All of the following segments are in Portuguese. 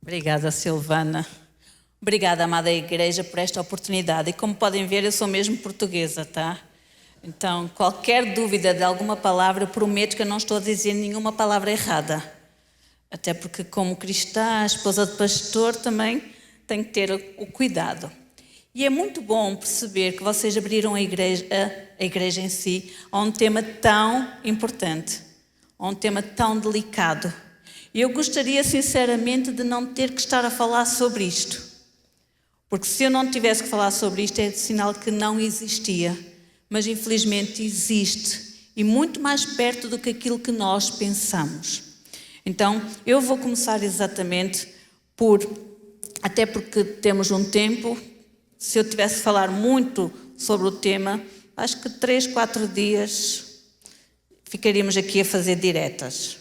Obrigada, Silvana. Obrigada, amada Igreja, por esta oportunidade. E como podem ver, eu sou mesmo portuguesa, tá? Então, qualquer dúvida de alguma palavra, eu prometo que eu não estou a dizer nenhuma palavra errada. Até porque, como cristã, esposa de pastor, também tenho que ter o cuidado. E é muito bom perceber que vocês abriram a igreja em si a um tema tão importante, a um tema tão delicado. E eu gostaria, sinceramente, de não ter que estar a falar sobre isto. Porque se eu não tivesse que falar sobre isto, é de sinal que não existia. Mas, infelizmente, existe. E muito mais perto do que aquilo que nós pensamos. Então, eu vou começar exatamente até porque temos um tempo, se eu tivesse que falar muito sobre o tema, acho que 3, 4 dias ficaríamos aqui a fazer diretas,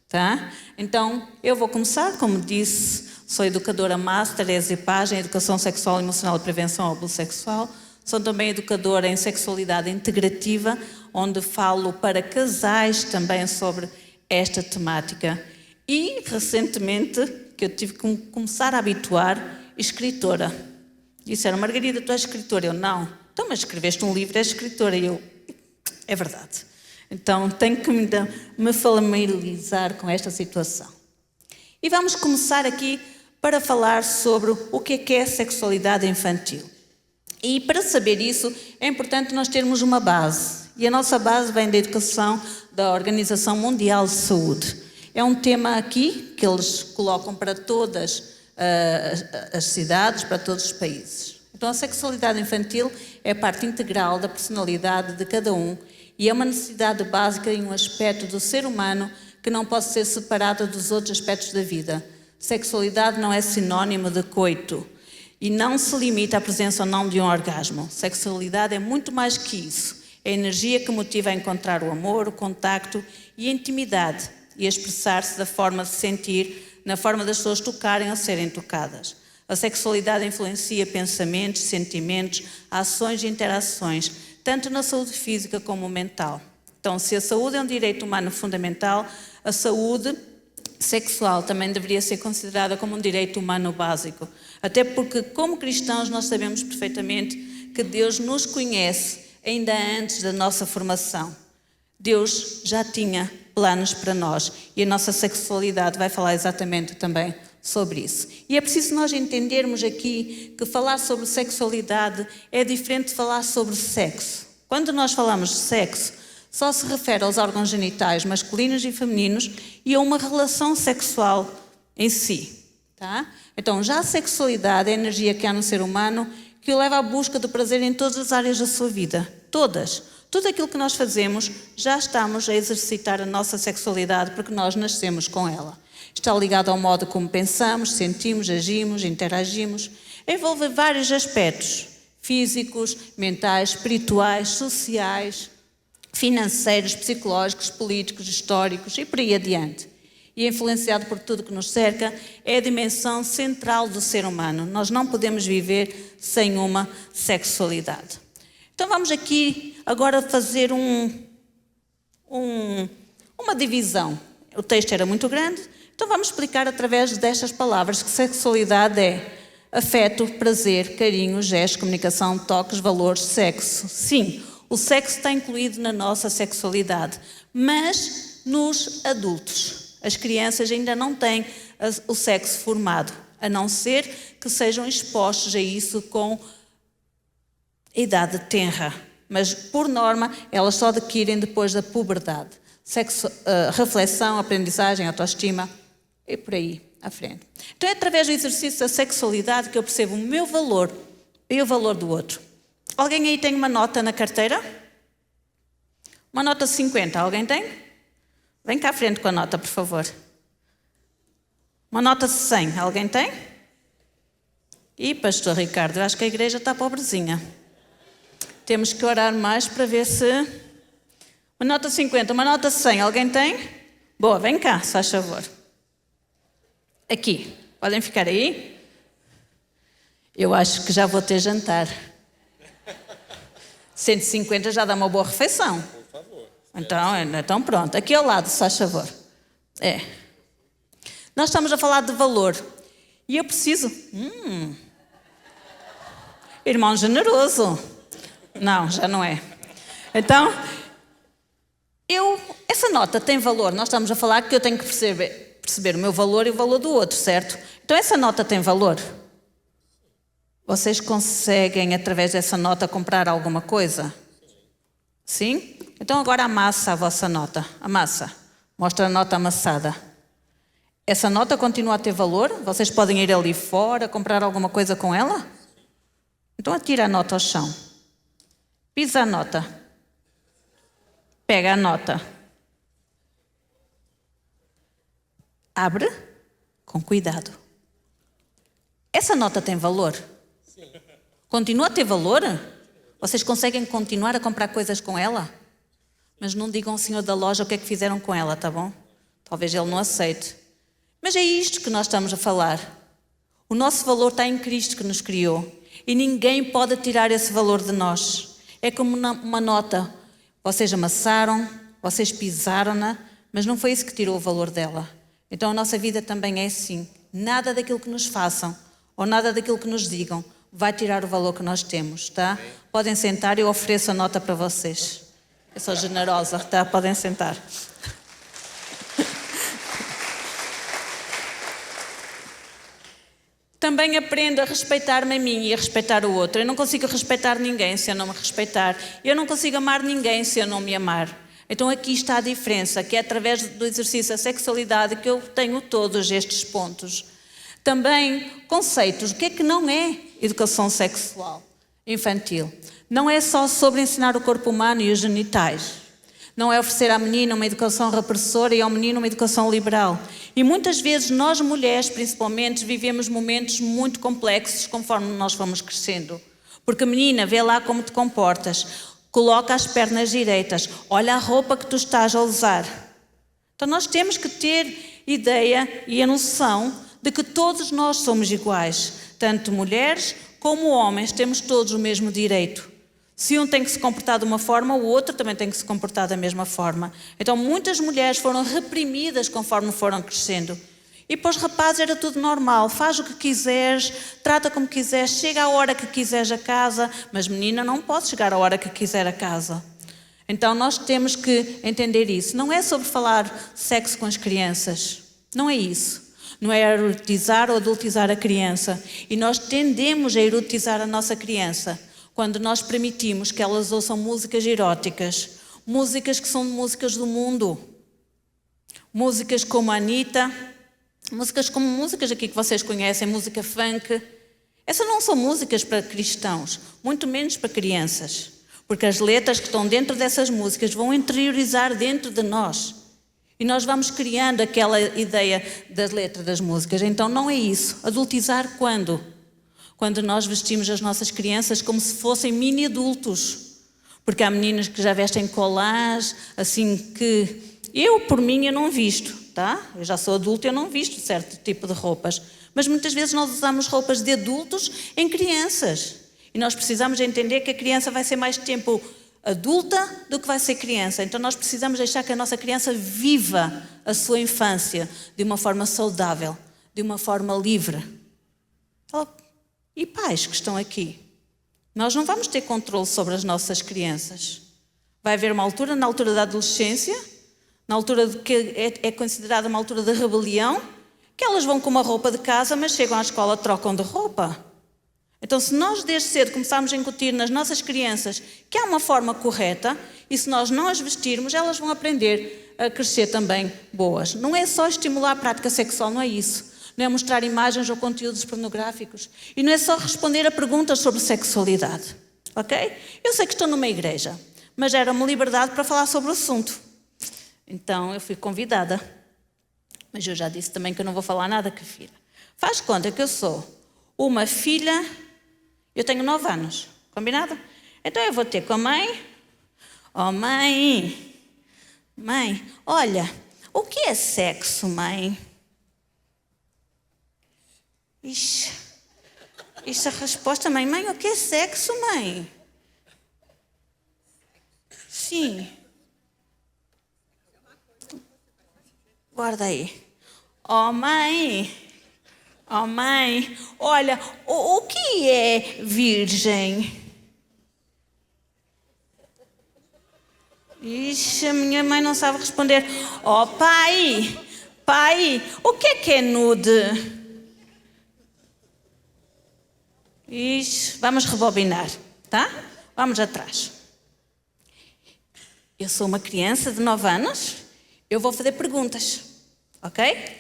tá? Então, eu vou começar, como disse, sou educadora Master em Exipagem, Educação Sexual, Emocional e Prevenção ao Abuso Sexual. Sou também educadora em Sexualidade Integrativa, onde falo para casais também sobre esta temática. E, recentemente, que eu tive que começar a habituar, escritora. Disseram, Margarida, tu és escritora? Eu, não. Então, mas escreveste um livro, és escritora. E eu, é verdade. Então, tenho que me familiarizar com esta situação. E vamos começar aqui para falar sobre o que é sexualidade infantil. E para saber isso, é importante nós termos uma base. E a nossa base vem da educação da Organização Mundial de Saúde. É um tema aqui que eles colocam para todas as cidades, para todos os países. Então, a sexualidade infantil é parte integral da personalidade de cada um e é uma necessidade básica e um aspecto do ser humano que não pode ser separada dos outros aspectos da vida. Sexualidade não é sinónimo de coito e não se limita à presença ou não de um orgasmo. Sexualidade é muito mais que isso. É a energia que motiva a encontrar o amor, o contacto e a intimidade e a expressar-se da forma de sentir, na forma das pessoas tocarem ou serem tocadas. A sexualidade influencia pensamentos, sentimentos, ações e interações, tanto na saúde física como mental. Então, se a saúde é um direito humano fundamental, a saúde sexual também deveria ser considerada como um direito humano básico. Até porque, como cristãos, nós sabemos perfeitamente que Deus nos conhece ainda antes da nossa formação. Deus já tinha planos para nós e a nossa sexualidade vai falar exatamente também sobre isso. E é preciso nós entendermos aqui que falar sobre sexualidade é diferente de falar sobre sexo. Quando nós falamos de sexo, só se refere aos órgãos genitais masculinos e femininos e a uma relação sexual em si. Tá? Então, já a sexualidade é a energia que há no ser humano que o leva à busca do prazer em todas as áreas da sua vida. Todas. Tudo aquilo que nós fazemos, já estamos a exercitar a nossa sexualidade porque nós nascemos com ela. Está ligado ao modo como pensamos, sentimos, agimos, interagimos. Envolve vários aspectos físicos, mentais, espirituais, sociais, financeiros, psicológicos, políticos, históricos e por aí adiante. E influenciado por tudo que nos cerca, é a dimensão central do ser humano. Nós não podemos viver sem uma sexualidade. Então vamos aqui agora fazer uma divisão. O texto era muito grande, então vamos explicar através destas palavras que sexualidade é afeto, prazer, carinho, gestos, comunicação, toques, valores, sexo. Sim, o sexo está incluído na nossa sexualidade, mas nos adultos. As crianças ainda não têm o sexo formado, a não ser que sejam expostos a isso com idade tenra, mas por norma elas só adquirem depois da puberdade. Reflexão, aprendizagem, autoestima e por aí à frente. Então é através do exercício da sexualidade que eu percebo o meu valor e o valor do outro. Alguém aí tem uma nota na carteira? Uma nota de 50, alguém tem? Vem cá à frente com a nota, por favor. Uma nota de 100, alguém tem? Ih, pastor Ricardo, eu acho que a igreja está pobrezinha. Temos que orar mais para ver se... Uma nota de 50, uma nota de 100, alguém tem? Boa, vem cá, se faz favor. Aqui, podem ficar aí? Eu acho que já vou ter jantar. 150 já dá uma boa refeição. Por favor. Então pronto, aqui ao lado, se faz favor. Nós estamos a falar de valor. E eu preciso. Irmão generoso. Não, já não é. Então, essa nota tem valor. Nós estamos a falar que eu tenho que perceber o meu valor e o valor do outro, certo? Então, essa nota tem valor. Vocês conseguem, através dessa nota, comprar alguma coisa? Sim? Então, agora amassa a vossa nota. Amassa. Mostra a nota amassada. Essa nota continua a ter valor? Vocês podem ir ali fora, comprar alguma coisa com ela? Então, atira a nota ao chão. Pisa a nota. Pega a nota. Abre com cuidado. Essa nota tem valor? Sim. Continua a ter valor? Vocês conseguem continuar a comprar coisas com ela? Mas não digam ao senhor da loja o que é que fizeram com ela, tá bom? Talvez ele não aceite. Mas é isto que nós estamos a falar. O nosso valor está em Cristo que nos criou. E ninguém pode tirar esse valor de nós. É como uma nota. Vocês amassaram, vocês pisaram-na, mas não foi isso que tirou o valor dela. Então a nossa vida também é assim. Nada daquilo que nos façam ou nada daquilo que nos digam vai tirar o valor que nós temos, tá? Podem sentar, eu ofereço a nota para vocês. Eu sou generosa, tá? Podem sentar. Também aprendo a respeitar-me a mim e a respeitar o outro. Eu não consigo respeitar ninguém se eu não me respeitar. Eu não consigo amar ninguém se eu não me amar. Então aqui está a diferença, que é através do exercício da sexualidade que eu tenho todos estes pontos. Também conceitos. O que é que não é educação sexual infantil? Não é só sobre ensinar o corpo humano e os genitais. Não é oferecer à menina uma educação repressora e ao menino uma educação liberal. E muitas vezes nós mulheres, principalmente, vivemos momentos muito complexos conforme nós vamos crescendo. Porque a menina vê lá como te comportas, coloca as pernas direitas, olha a roupa que tu estás a usar. Então nós temos que ter ideia e a noção de que todos nós somos iguais. Tanto mulheres como homens temos todos o mesmo direito. Se um tem que se comportar de uma forma, o outro também tem que se comportar da mesma forma. Então muitas mulheres foram reprimidas conforme foram crescendo. E para os rapazes era tudo normal. Faz o que quiseres, trata como quiseres, chega à hora que quiseres a casa, mas menina não pode chegar à hora que quiser a casa. Então nós temos que entender isso. Não é sobre falar sexo com as crianças. Não é isso. Não é erotizar ou adultizar a criança. E nós tendemos a erotizar a nossa criança quando nós permitimos que elas ouçam músicas eróticas, músicas que são músicas do mundo, músicas como a Anitta, músicas aqui que vocês conhecem, música funk. Essas não são músicas para cristãos, muito menos para crianças, porque as letras que estão dentro dessas músicas vão interiorizar dentro de nós. E nós vamos criando aquela ideia das letras das músicas. Então não é isso. Adultizar quando? Quando nós vestimos as nossas crianças como se fossem mini-adultos. Porque há meninas que já vestem colãs, assim que... Eu, por mim, eu não visto, tá? Eu já sou adulta, eu não visto certo tipo de roupas. Mas muitas vezes nós usamos roupas de adultos em crianças. E nós precisamos entender que a criança vai ser mais tempo adulta do que vai ser criança. Então nós precisamos deixar que a nossa criança viva a sua infância de uma forma saudável, de uma forma livre. E pais que estão aqui, nós não vamos ter controle sobre as nossas crianças. Vai haver uma altura, na altura da adolescência, na altura de que é considerada uma altura de rebelião, que elas vão com uma roupa de casa, mas chegam à escola e trocam de roupa. Então, se nós desde cedo começarmos a incutir nas nossas crianças que há uma forma correta, e se nós não as vestirmos, elas vão aprender a crescer também boas. Não é só estimular a prática sexual, não é isso. Não é mostrar imagens ou conteúdos pornográficos. E não é só responder a perguntas sobre sexualidade. Ok? Eu sei que estou numa igreja, mas era-me liberdade para falar sobre o assunto. Então, eu fui convidada. Mas eu já disse também que eu não vou falar nada que filha. Faz conta que eu sou uma filha, eu tenho 9 anos, combinado? Então eu vou ter com a mãe. Oh mãe, olha, o que é sexo, mãe? Ixi, a resposta, mãe, o que é sexo, mãe? Sim. Guarda aí. Oh mãe, Oh, mãe, olha, o que é virgem? Ixi, a minha mãe não sabe responder. Oh, pai, o que é nude? Ixi, vamos rebobinar, tá? Vamos atrás. Eu sou uma criança de 9 anos, eu vou fazer perguntas, ok?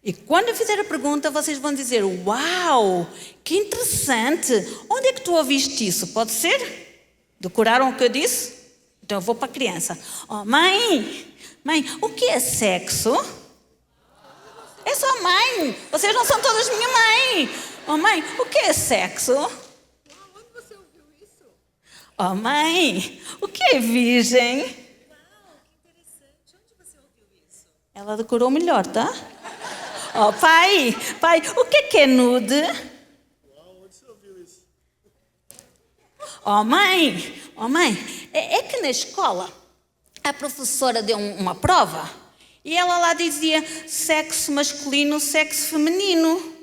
E quando eu fizer a pergunta, vocês vão dizer: uau, que interessante, onde é que tu ouviste isso? Pode ser? Decoraram o que eu disse? Então eu vou para a criança. Oh, mãe, o que é sexo? É só mãe, vocês não são todas minha mãe. Oh, mãe, o que é sexo? Onde você ouviu isso? Oh, mãe, o que é virgem? Uau, que interessante. Onde você ouviu isso? Ela decorou melhor, tá? Oh, pai, o que é nude? Uau, onde você ouviu isso? Oh, mãe, é que na escola a professora deu uma prova e ela lá dizia sexo masculino, sexo feminino.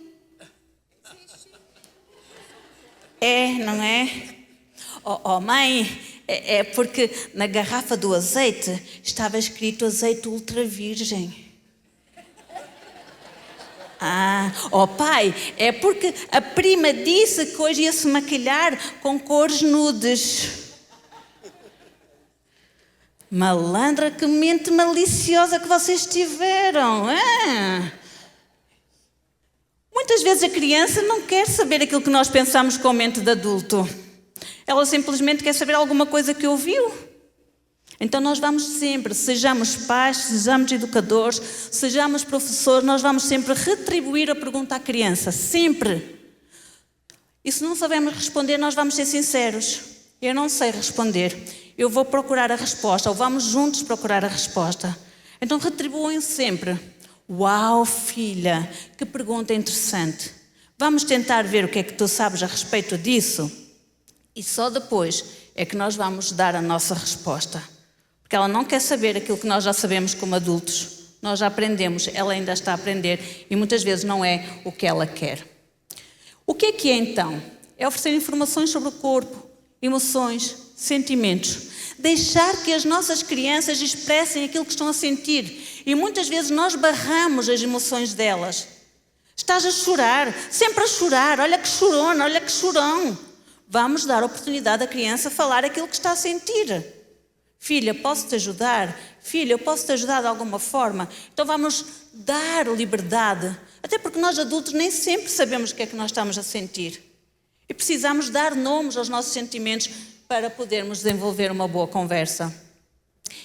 É, não é? Oh, mãe, é porque na garrafa do azeite estava escrito azeite ultra virgem. Oh, pai, é porque a prima disse que hoje ia se maquilhar com cores nudes. Malandra, que mente maliciosa que vocês tiveram. Muitas vezes a criança não quer saber aquilo que nós pensamos com mente de adulto. Ela simplesmente quer saber alguma coisa que ouviu. Então nós vamos sempre, sejamos pais, sejamos educadores, sejamos professores, nós vamos sempre retribuir a pergunta à criança, sempre. E se não sabemos responder, nós vamos ser sinceros. Eu não sei responder, eu vou procurar a resposta, ou vamos juntos procurar a resposta. Então retribuem sempre. Uau, filha, que pergunta interessante. Vamos tentar ver o que é que tu sabes a respeito disso? E só depois é que nós vamos dar a nossa resposta. Porque ela não quer saber aquilo que nós já sabemos como adultos. Nós já aprendemos, ela ainda está a aprender e muitas vezes não é o que ela quer. O que é então? É oferecer informações sobre o corpo, emoções, sentimentos. Deixar que as nossas crianças expressem aquilo que estão a sentir. E muitas vezes nós barramos as emoções delas. Estás a chorar, sempre a chorar, olha que chorona, olha que chorão. Vamos dar a oportunidade à criança a falar aquilo que está a sentir. Filha, posso-te ajudar? Filha, eu posso-te ajudar de alguma forma? Então vamos dar liberdade. Até porque nós adultos nem sempre sabemos o que é que nós estamos a sentir. E precisamos dar nomes aos nossos sentimentos para podermos desenvolver uma boa conversa.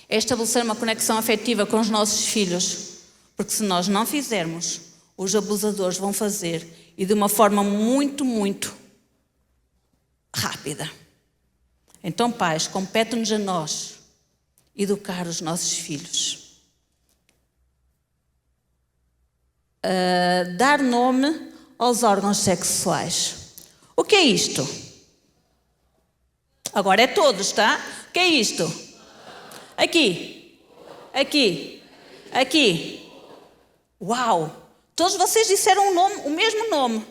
É estabelecer uma conexão afetiva com os nossos filhos. Porque se nós não fizermos, os abusadores vão fazer. E de uma forma muito, muito rápida. Então, pais, compete-nos a nós educar os nossos filhos. Dar nome aos órgãos sexuais. O que é isto? Agora é todos, tá? O que é isto? Aqui. Uau! Todos vocês disseram o mesmo nome.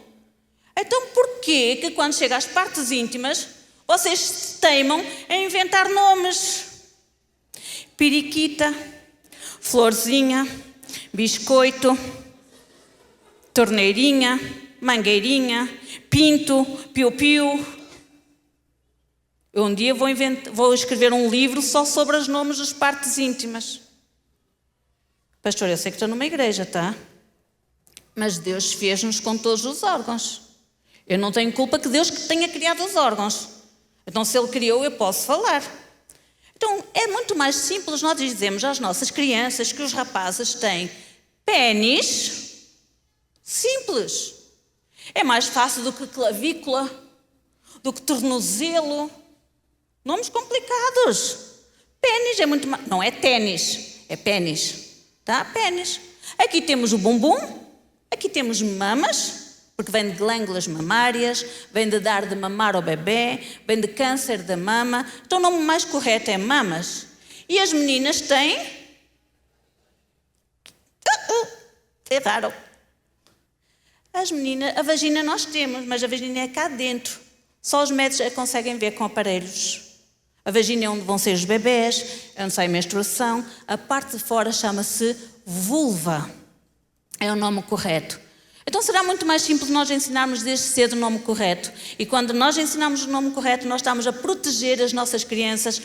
Então porquê que quando chega às partes íntimas, vocês teimam em inventar nomes? Periquita, florzinha, biscoito, torneirinha, mangueirinha, pinto, piu-piu. Eu um dia vou escrever um livro só sobre os nomes das partes íntimas. Pastor, eu sei que estou numa igreja, tá? Mas Deus fez-nos com todos os órgãos. Eu não tenho culpa que Deus tenha criado os órgãos. Então, se Ele criou, eu posso falar. Então, é muito mais simples nós dizermos às nossas crianças que os rapazes têm pênis. Simples. É mais fácil do que clavícula, do que tornozelo. Nomes complicados. Pênis é muito mais... Não é ténis, é pênis. Tá? Pênis. Aqui temos o bumbum, aqui temos mamas, porque vem de glândulas mamárias, vem de dar de mamar ao bebê, vem de câncer da mama. Então o nome mais correto é mamas. E as meninas têm... Erraram. As meninas, a vagina nós temos, mas a vagina é cá dentro. Só os médicos a conseguem ver com aparelhos. A vagina é onde vão ser os bebés, é onde sai a menstruação. A parte de fora chama-se vulva. É o nome correto. Então será muito mais simples nós ensinarmos desde cedo o nome correto. E quando nós ensinamos o nome correto, nós estamos a proteger as nossas crianças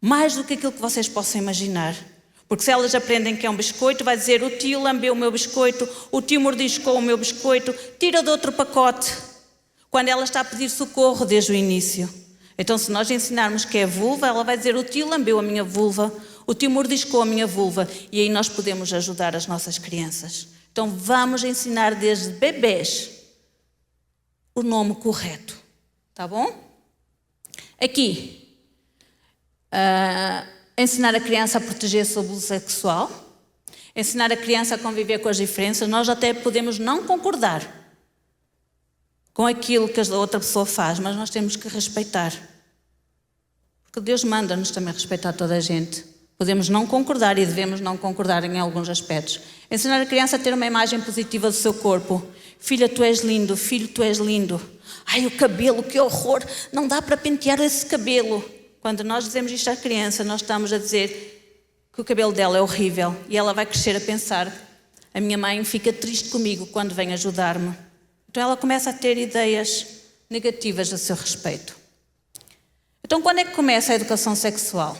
mais do que aquilo que vocês possam imaginar. Porque se elas aprendem que é um biscoito, vai dizer: o tio lambeu o meu biscoito, o tio mordiscou o meu biscoito, tira de outro pacote. Quando ela está a pedir socorro desde o início. Então se nós ensinarmos que é vulva, ela vai dizer: o tio lambeu a minha vulva, o tio mordiscou a minha vulva. E aí nós podemos ajudar as nossas crianças. Então vamos ensinar desde bebês o nome correto. Tá bom? Aqui. Ensinar a criança a proteger-se do abuso sexual. Ensinar a criança a conviver com as diferenças. Nós até podemos não concordar com aquilo que a outra pessoa faz, mas nós temos que respeitar. Porque Deus manda-nos também respeitar toda a gente. Podemos não concordar e devemos não concordar em alguns aspectos. Ensinar a criança a ter uma imagem positiva do seu corpo. Filha, tu és lindo. Filho, tu és lindo. Ai, o cabelo, que horror. Não dá para pentear esse cabelo. Quando nós dizemos isto à criança, nós estamos a dizer que o cabelo dela é horrível. E ela vai crescer a pensar: a minha mãe fica triste comigo quando vem ajudar-me. Então ela começa a ter ideias negativas a seu respeito. Então quando é que começa a educação sexual?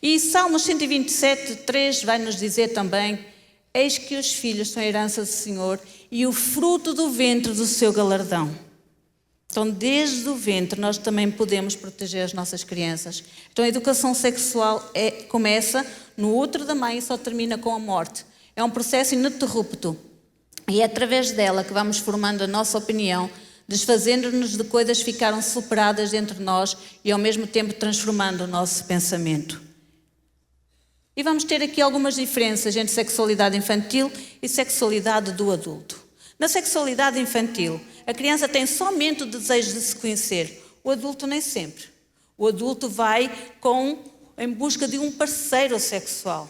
E Salmos 127, 3 vai nos dizer também: eis que os filhos são a herança do Senhor e o fruto do ventre do seu galardão. Então desde o ventre nós também podemos proteger as nossas crianças. Então a educação sexual começa no útero da mãe e só termina com a morte. É um processo ininterrupto. E é através dela que vamos formando a nossa opinião, desfazendo-nos de coisas que ficaram superadas dentro de nós e ao mesmo tempo transformando o nosso pensamento. E vamos ter aqui algumas diferenças entre sexualidade infantil e sexualidade do adulto. Na sexualidade infantil, a criança tem somente o desejo de se conhecer. O adulto nem sempre. O adulto vai em busca de um parceiro sexual.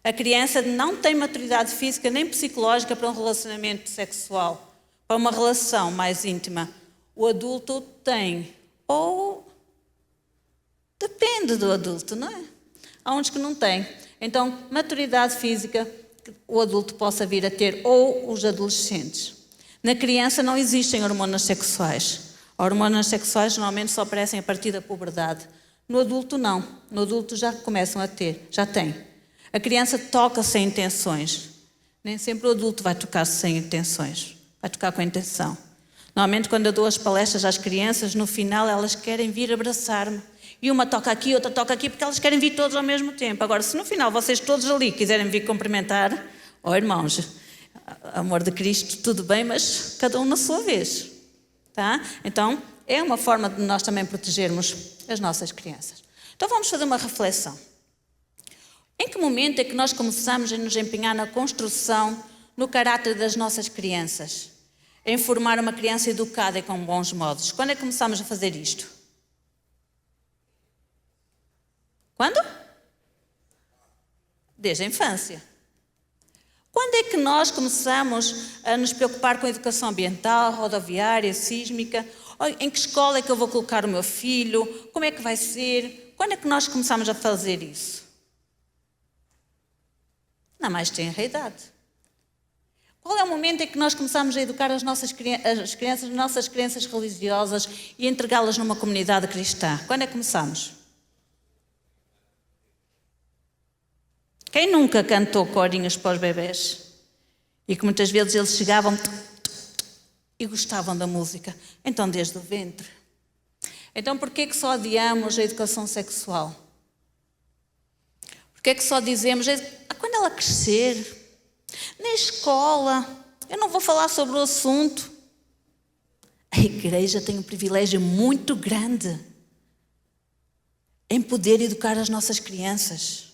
A criança não tem maturidade física nem psicológica para um relacionamento sexual, para uma relação mais íntima. O adulto tem, ou depende do adulto, não é? Há uns que não têm. Então, maturidade física o adulto possa vir a ter, ou os adolescentes. Na criança não existem hormonas sexuais. Hormonas sexuais normalmente só aparecem a partir da puberdade. No adulto não. No adulto já começam a ter, já têm. A criança toca sem intenções. Nem sempre o adulto vai tocar sem intenções. Vai tocar com intenção. Normalmente quando eu dou as palestras às crianças, no final elas querem vir abraçar-me. E uma toca aqui, outra toca aqui, porque elas querem vir todos ao mesmo tempo. Agora, se no final vocês todos ali quiserem vir cumprimentar, irmãos, amor de Cristo, tudo bem, mas cada um na sua vez. Tá? Então, é uma forma de nós também protegermos as nossas crianças. Então vamos fazer uma reflexão. Em que momento é que nós começamos a nos empenhar na construção, no caráter das nossas crianças? Em formar uma criança educada e com bons modos? Quando é que começamos a fazer isto? Quando? Desde a infância. Quando é que nós começamos a nos preocupar com a educação ambiental, rodoviária, sísmica? Em que escola é que eu vou colocar o meu filho? Como é que vai ser? Quando é que nós começamos a fazer isso? Na mais tenra idade. Qual é o momento em que nós começamos a educar as nossas crianças religiosas e entregá-las numa comunidade cristã? Quando é que começamos? Quem nunca cantou corinhos para os bebés? E que muitas vezes eles chegavam e gostavam da música. Então, desde o ventre. Então, porquê que só adiamos a educação sexual? Porquê que só dizemos, quando ela crescer, na escola, eu não vou falar sobre o assunto. A igreja tem um privilégio muito grande em poder educar as nossas crianças.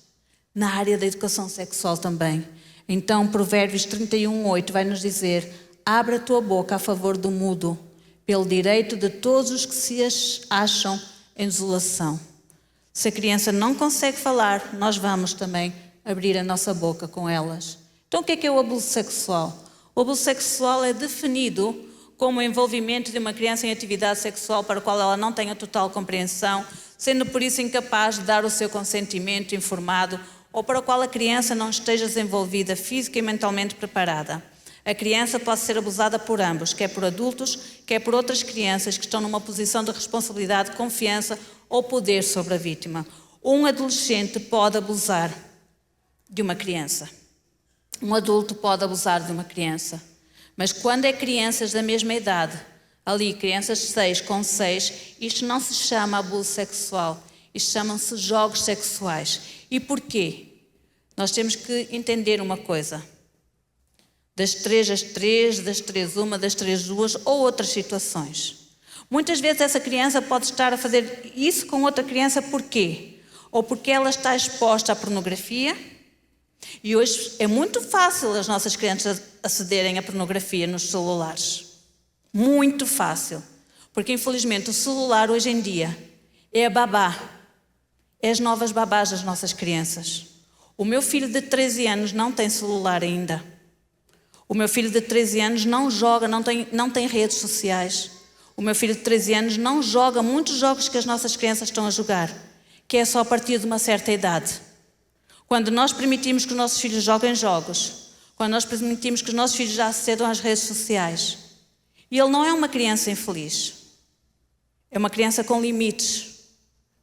Na área da educação sexual também. Então, Provérbios 31:8 vai nos dizer: abre a tua boca a favor do mudo, pelo direito de todos os que se acham em desolação. Se a criança não consegue falar, nós vamos também abrir a nossa boca com elas. Então, o que é o abuso sexual? O abuso sexual é definido como o envolvimento de uma criança em atividade sexual para a qual ela não tenha total compreensão, sendo por isso incapaz de dar o seu consentimento informado ou para o qual a criança não esteja desenvolvida física e mentalmente preparada. A criança pode ser abusada por ambos, quer por adultos, quer por outras crianças que estão numa posição de responsabilidade, confiança ou poder sobre a vítima. Um adolescente pode abusar de uma criança. Um adulto pode abusar de uma criança. Mas quando é crianças da mesma idade, ali crianças 6 com 6, isto não se chama abuso sexual, isto chamam-se jogos sexuais. E porquê? Nós temos que entender uma coisa. Das 3 às 3, das 3 uma, das 3 2 ou outras situações. Muitas vezes essa criança pode estar a fazer isso com outra criança, porquê? Ou porque ela está exposta à pornografia. E hoje é muito fácil as nossas crianças acederem à pornografia nos celulares. Muito fácil. Porque infelizmente o celular hoje em dia é a babá. É as novas babás das nossas crianças. O meu filho de 13 anos não tem celular ainda. O meu filho de 13 anos não joga, não tem redes sociais. O meu filho de 13 anos não joga muitos jogos que as nossas crianças estão a jogar, que é só a partir de uma certa idade. Quando nós permitimos que os nossos filhos joguem jogos, quando nós permitimos que os nossos filhos já acedam às redes sociais, e ele não é uma criança infeliz, é uma criança com limites.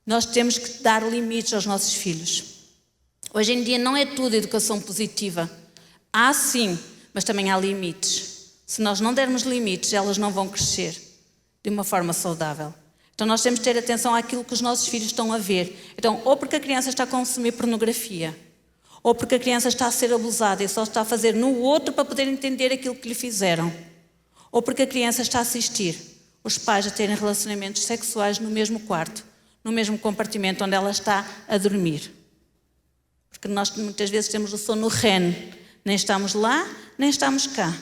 Nós temos que dar limites aos nossos filhos. Hoje em dia não é tudo educação positiva. Há sim, mas também há limites. Se nós não dermos limites, elas não vão crescer de uma forma saudável. Então nós temos de ter atenção àquilo que os nossos filhos estão a ver. Então, ou porque a criança está a consumir pornografia, ou porque a criança está a ser abusada e só está a fazer no outro para poder entender aquilo que lhe fizeram, ou porque a criança está a assistir os pais a terem relacionamentos sexuais no mesmo quarto, no mesmo compartimento onde ela está a dormir. Porque nós muitas vezes temos o sono REM, nem estamos lá, nem estamos cá.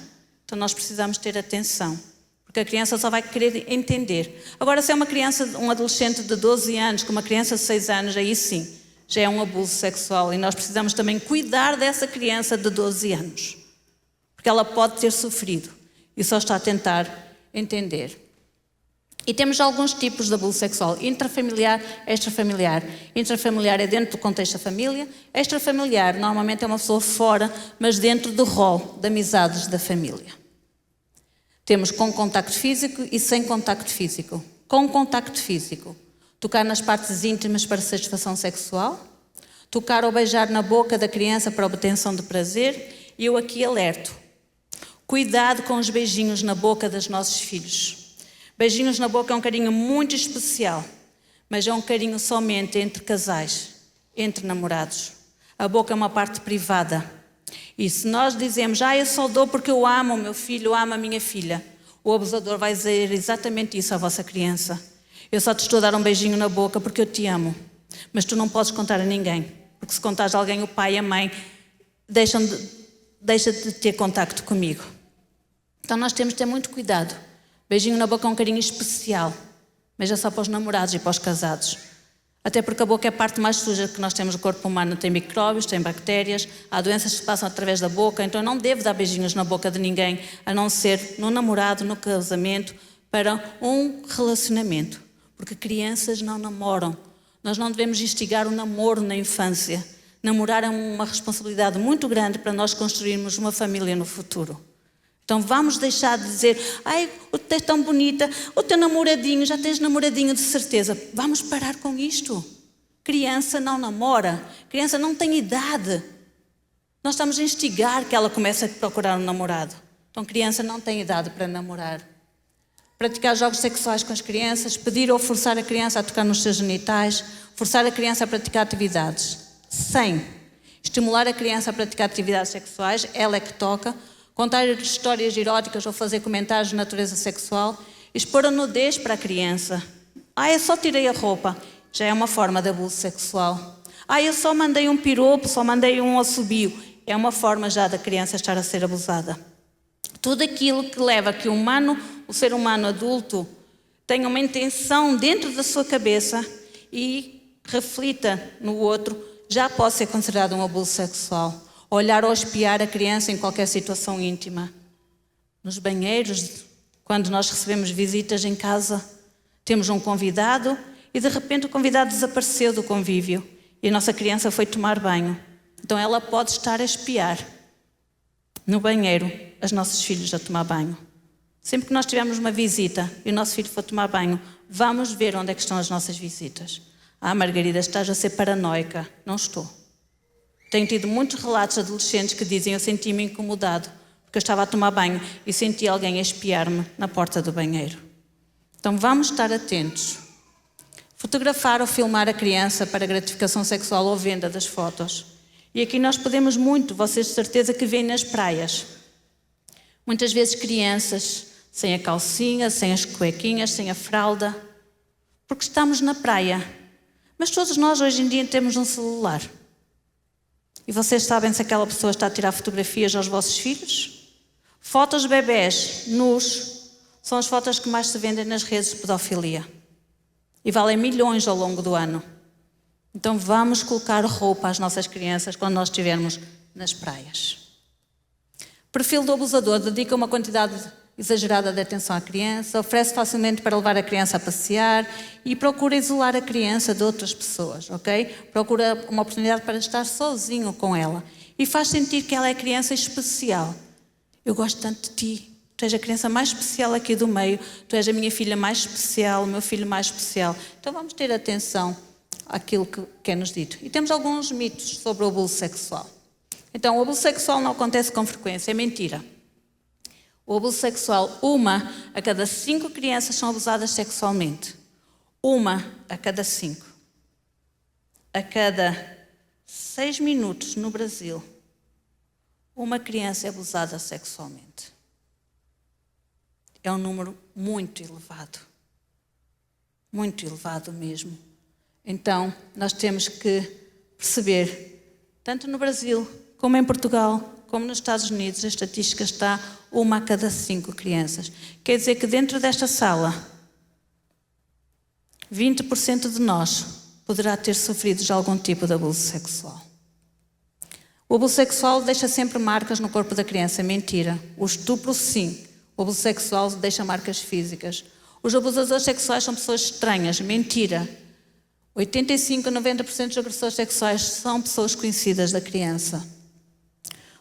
Então nós precisamos ter atenção. Porque a criança só vai querer entender. Agora, se é uma criança, um adolescente de 12 anos, com uma criança de 6 anos, aí sim, já é um abuso sexual. E nós precisamos também cuidar dessa criança de 12 anos. Porque ela pode ter sofrido e só está a tentar entender. E temos alguns tipos de abuso sexual. Intrafamiliar, extrafamiliar. Intrafamiliar é dentro do contexto da família. Extrafamiliar, normalmente é uma pessoa fora, mas dentro do rol de amizades da família. Temos com contacto físico e sem contacto físico. Com contacto físico, tocar nas partes íntimas para satisfação sexual, tocar ou beijar na boca da criança para obtenção de prazer, e eu aqui alerto. Cuidado com os beijinhos na boca dos nossos filhos. Beijinhos na boca é um carinho muito especial, mas é um carinho somente entre casais, entre namorados. A boca é uma parte privada. E se nós dizemos, eu só dou porque eu amo o meu filho, eu amo a minha filha, o abusador vai dizer exatamente isso à vossa criança. Eu só te estou a dar um beijinho na boca porque eu te amo, mas tu não podes contar a ninguém, porque se contares a alguém, o pai e a mãe deixa de ter contacto comigo. Então nós temos de ter muito cuidado. Beijinho na boca é um carinho especial, mas é só para os namorados e para os casados. Até porque a boca é a parte mais suja que nós temos no corpo humano. Tem micróbios, tem bactérias, há doenças que se passam através da boca, então eu não devo dar beijinhos na boca de ninguém, a não ser no namorado, no casamento, para um relacionamento. Porque crianças não namoram. Nós não devemos instigar o namoro na infância. Namorar é uma responsabilidade muito grande para nós construirmos uma família no futuro. Então vamos deixar de dizer, tu és tão bonita, o teu namoradinho, já tens namoradinho de certeza. Vamos parar com isto. Criança não namora, criança não tem idade. Nós estamos a instigar que ela comece a procurar um namorado. Então criança não tem idade para namorar. Praticar jogos sexuais com as crianças, pedir ou forçar a criança a tocar nos seus genitais, forçar a criança a praticar atividades. Sem estimular a criança a praticar atividades sexuais, ela é que toca, contar histórias eróticas ou fazer comentários de natureza sexual, expor a nudez para a criança. Eu só tirei a roupa. Já é uma forma de abuso sexual. Eu só mandei um piropo, só mandei um assobio. É uma forma já da criança estar a ser abusada. Tudo aquilo que leva a que o ser humano adulto tenha uma intenção dentro da sua cabeça e reflita no outro, já pode ser considerado um abuso sexual. Olhar ou espiar a criança em qualquer situação íntima. nos banheiros, quando nós recebemos visitas em casa, temos um convidado e de repente o convidado desapareceu do convívio e a nossa criança foi tomar banho. Então ela pode estar a espiar no banheiro os nossos filhos a tomar banho. Sempre que nós tivermos uma visita e o nosso filho for tomar banho, vamos ver onde é que estão as nossas visitas. Margarida, estás a ser paranoica. Não estou. Tenho tido muitos relatos de adolescentes que dizem: eu senti-me incomodado porque eu estava a tomar banho e senti alguém a espiar-me na porta do banheiro. Então vamos estar atentos. Fotografar ou filmar a criança para gratificação sexual ou venda das fotos. E aqui nós podemos muito, vocês de certeza que veem nas praias. Muitas vezes crianças sem a calcinha, sem as cuequinhas, sem a fralda, porque estamos na praia. Mas todos nós hoje em dia temos um celular. E vocês sabem se aquela pessoa está a tirar fotografias aos vossos filhos? Fotos de bebés nus são as fotos que mais se vendem nas redes de pedofilia. E valem milhões ao longo do ano. Então vamos colocar roupa às nossas crianças quando nós estivermos nas praias. Perfil do abusador: dedica uma quantidade exagerada de atenção à criança, oferece facilmente para levar a criança a passear e procura isolar a criança de outras pessoas, ok? Procura uma oportunidade para estar sozinho com ela e faz sentir que ela é criança especial. Eu gosto tanto de ti. Tu és a criança mais especial aqui do meio, tu és a minha filha mais especial, o meu filho mais especial. Então vamos ter atenção àquilo que é nos dito. E temos alguns mitos sobre o abuso sexual. Então, o abuso sexual não acontece com frequência, é mentira. O abuso sexual, 1 a cada 5 crianças são abusadas sexualmente. 1 a cada 5. A cada 6 minutos no Brasil, uma criança é abusada sexualmente. É um número muito elevado mesmo. Então, nós temos que perceber, tanto no Brasil, como em Portugal, como nos Estados Unidos, a estatística está 1 a cada 5 crianças. Quer dizer que dentro desta sala, 20% de nós poderá ter sofrido de algum tipo de abuso sexual. O abuso sexual deixa sempre marcas no corpo da criança. Mentira. O estupro, sim. O abuso sexual deixa marcas físicas. Os abusadores sexuais são pessoas estranhas. Mentira. 85 a 90% dos agressores sexuais são pessoas conhecidas da criança.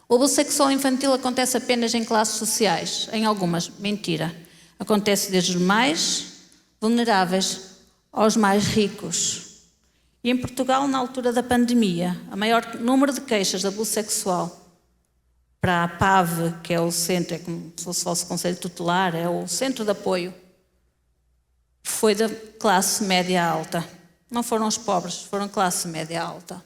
O abuso sexual infantil acontece apenas em classes sociais. Em algumas. Mentira. Acontece desde os mais vulneráveis aos mais ricos. E em Portugal, na altura da pandemia, o maior número de queixas de abuso sexual para a PAV, que é o centro, é como se fosse o Conselho Tutelar, é o centro de apoio, foi da classe média alta. Não foram os pobres, foram classe média alta.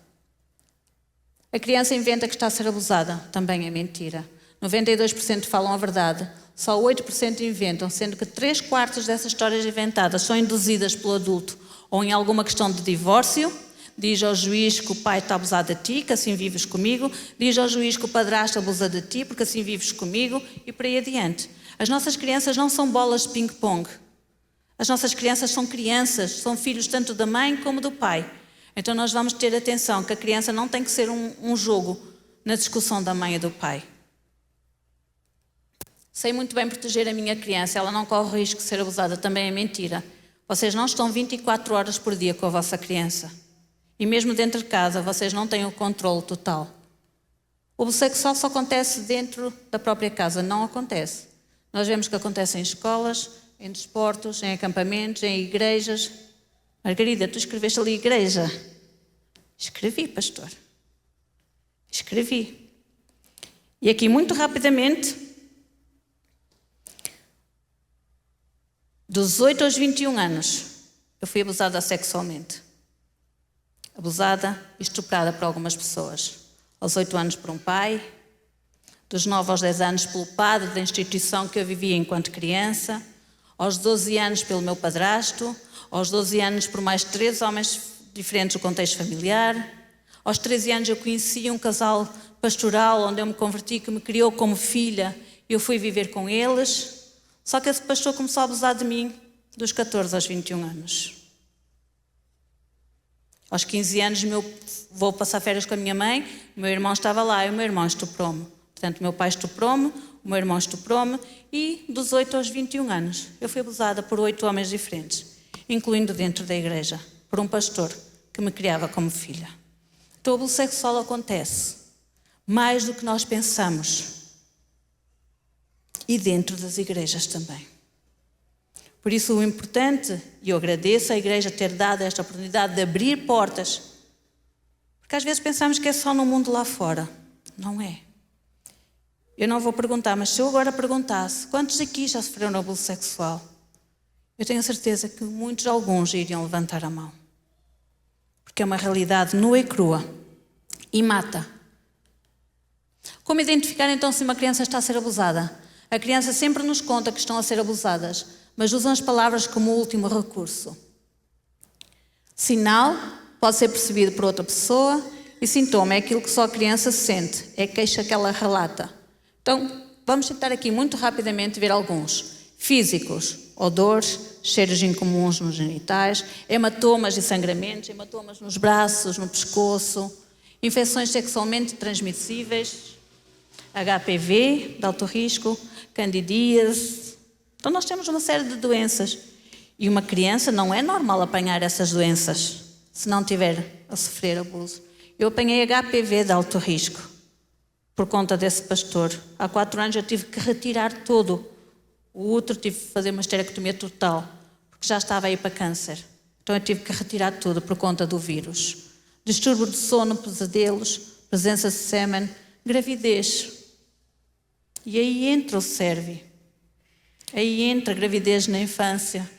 A criança inventa que está a ser abusada, também é mentira. 92% falam a verdade, só 8% inventam, sendo que 3/4 dessas histórias inventadas são induzidas pelo adulto, ou em alguma questão de divórcio. Diz ao juiz que o pai está a abusar de ti, que assim vives comigo. Diz ao juiz que o padrasto abusa de ti, porque assim vives comigo, e por aí adiante. As nossas crianças não são bolas de ping-pong. As nossas crianças, são filhos tanto da mãe como do pai. Então nós vamos ter atenção que a criança não tem que ser um jogo na discussão da mãe e do pai. Sei muito bem proteger a minha criança, ela não corre o risco de ser abusada, também é mentira. Vocês não estão 24 horas por dia com a vossa criança. E mesmo dentro de casa, vocês não têm o controle total. O abuso sexual só acontece dentro da própria casa, não acontece. Nós vemos que acontece em escolas, em desportos, em acampamentos, em igrejas. Margarida, tu escreveste ali igreja? Escrevi, pastor. Escrevi. E aqui, muito rapidamente, dos 8 aos 21 anos, eu fui abusada sexualmente. Abusada e estuprada por algumas pessoas. Aos 8 anos por um pai, dos 9 aos 10 anos pelo padre da instituição que eu vivia enquanto criança, aos 12 anos pelo meu padrasto, aos 12 anos por mais 3 homens diferentes do contexto familiar, aos 13 anos eu conheci um casal pastoral onde eu me converti, que me criou como filha, e eu fui viver com eles, só que esse pastor começou a abusar de mim dos 14 aos 21 anos. Aos 15 anos vou passar férias com a minha mãe, o meu irmão estava lá e o meu irmão estuprou-me. Portanto, o meu pai estuprou-me, o meu irmão estuprou-me e dos 8 aos 21 anos eu fui abusada por 8 homens diferentes, incluindo dentro da igreja, por um pastor que me criava como filha. Então o abuso sexual acontece mais do que nós pensamos e dentro das igrejas também. Por isso o importante, e eu agradeço à igreja ter dado esta oportunidade de abrir portas, porque às vezes pensamos que é só no mundo lá fora. Não é. Eu não vou perguntar, mas se eu agora perguntasse quantos aqui já sofreram abuso sexual, eu tenho a certeza que muitos, alguns, iriam levantar a mão. Porque é uma realidade nua e crua e mata. Como identificar então se uma criança está a ser abusada? A criança sempre nos conta que estão a ser abusadas, mas usam as palavras como último recurso. Sinal pode ser percebido por outra pessoa e sintoma é aquilo que só a criança sente, é a queixa que ela relata. Então, vamos tentar aqui muito rapidamente ver alguns. Físicos, odores, cheiros incomuns nos genitais, hematomas e sangramentos, hematomas nos braços, no pescoço, infecções sexualmente transmissíveis, HPV, de alto risco, candidíase. Então nós temos uma série de doenças. E uma criança não é normal apanhar essas doenças se não tiver a sofrer abuso. Eu apanhei HPV de alto risco por conta desse pastor. Há 4 anos eu tive que retirar todo o útero, tive que fazer uma esterectomia total, porque já estava aí para câncer. Então eu tive que retirar tudo por conta do vírus. Distúrbio de sono, pesadelos, presença de sêmen, gravidez. E aí entra o CERVI. Aí entra a gravidez na infância.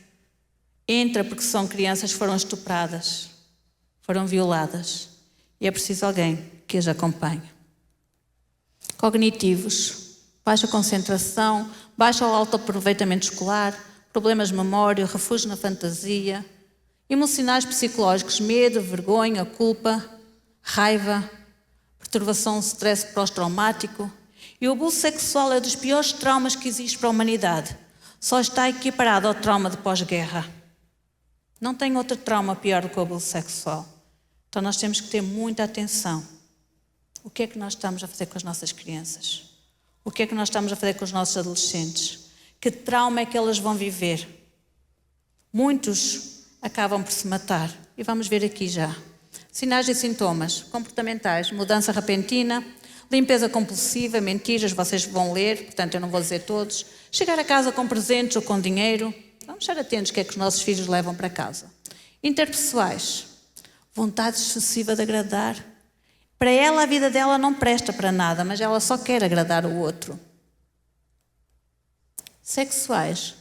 Entra porque são crianças que foram estupradas, foram violadas. E é preciso alguém que as acompanhe. Cognitivos, baixa concentração, baixo ou alto aproveitamento escolar, problemas de memória, refúgio na fantasia, emocionais psicológicos, medo, vergonha, culpa, raiva, perturbação, stress pós-traumático. E o abuso sexual é dos piores traumas que existe para a humanidade. Só está equiparado ao trauma de pós-guerra. Não tem outro trauma pior do que o abuso sexual. Então nós temos que ter muita atenção. O que é que nós estamos a fazer com as nossas crianças? O que é que nós estamos a fazer com os nossos adolescentes? Que trauma é que elas vão viver? Muitos acabam por se matar. E vamos ver aqui já. Sinais e sintomas comportamentais, mudança repentina, limpeza compulsiva, mentiras, vocês vão ler, portanto eu não vou dizer todos. Chegar a casa com presentes ou com dinheiro. Vamos estar atentos ao que é que os nossos filhos levam para casa. Interpessoais, vontade excessiva de agradar. Para ela, a vida dela não presta para nada, mas ela só quer agradar o outro. Sexuais,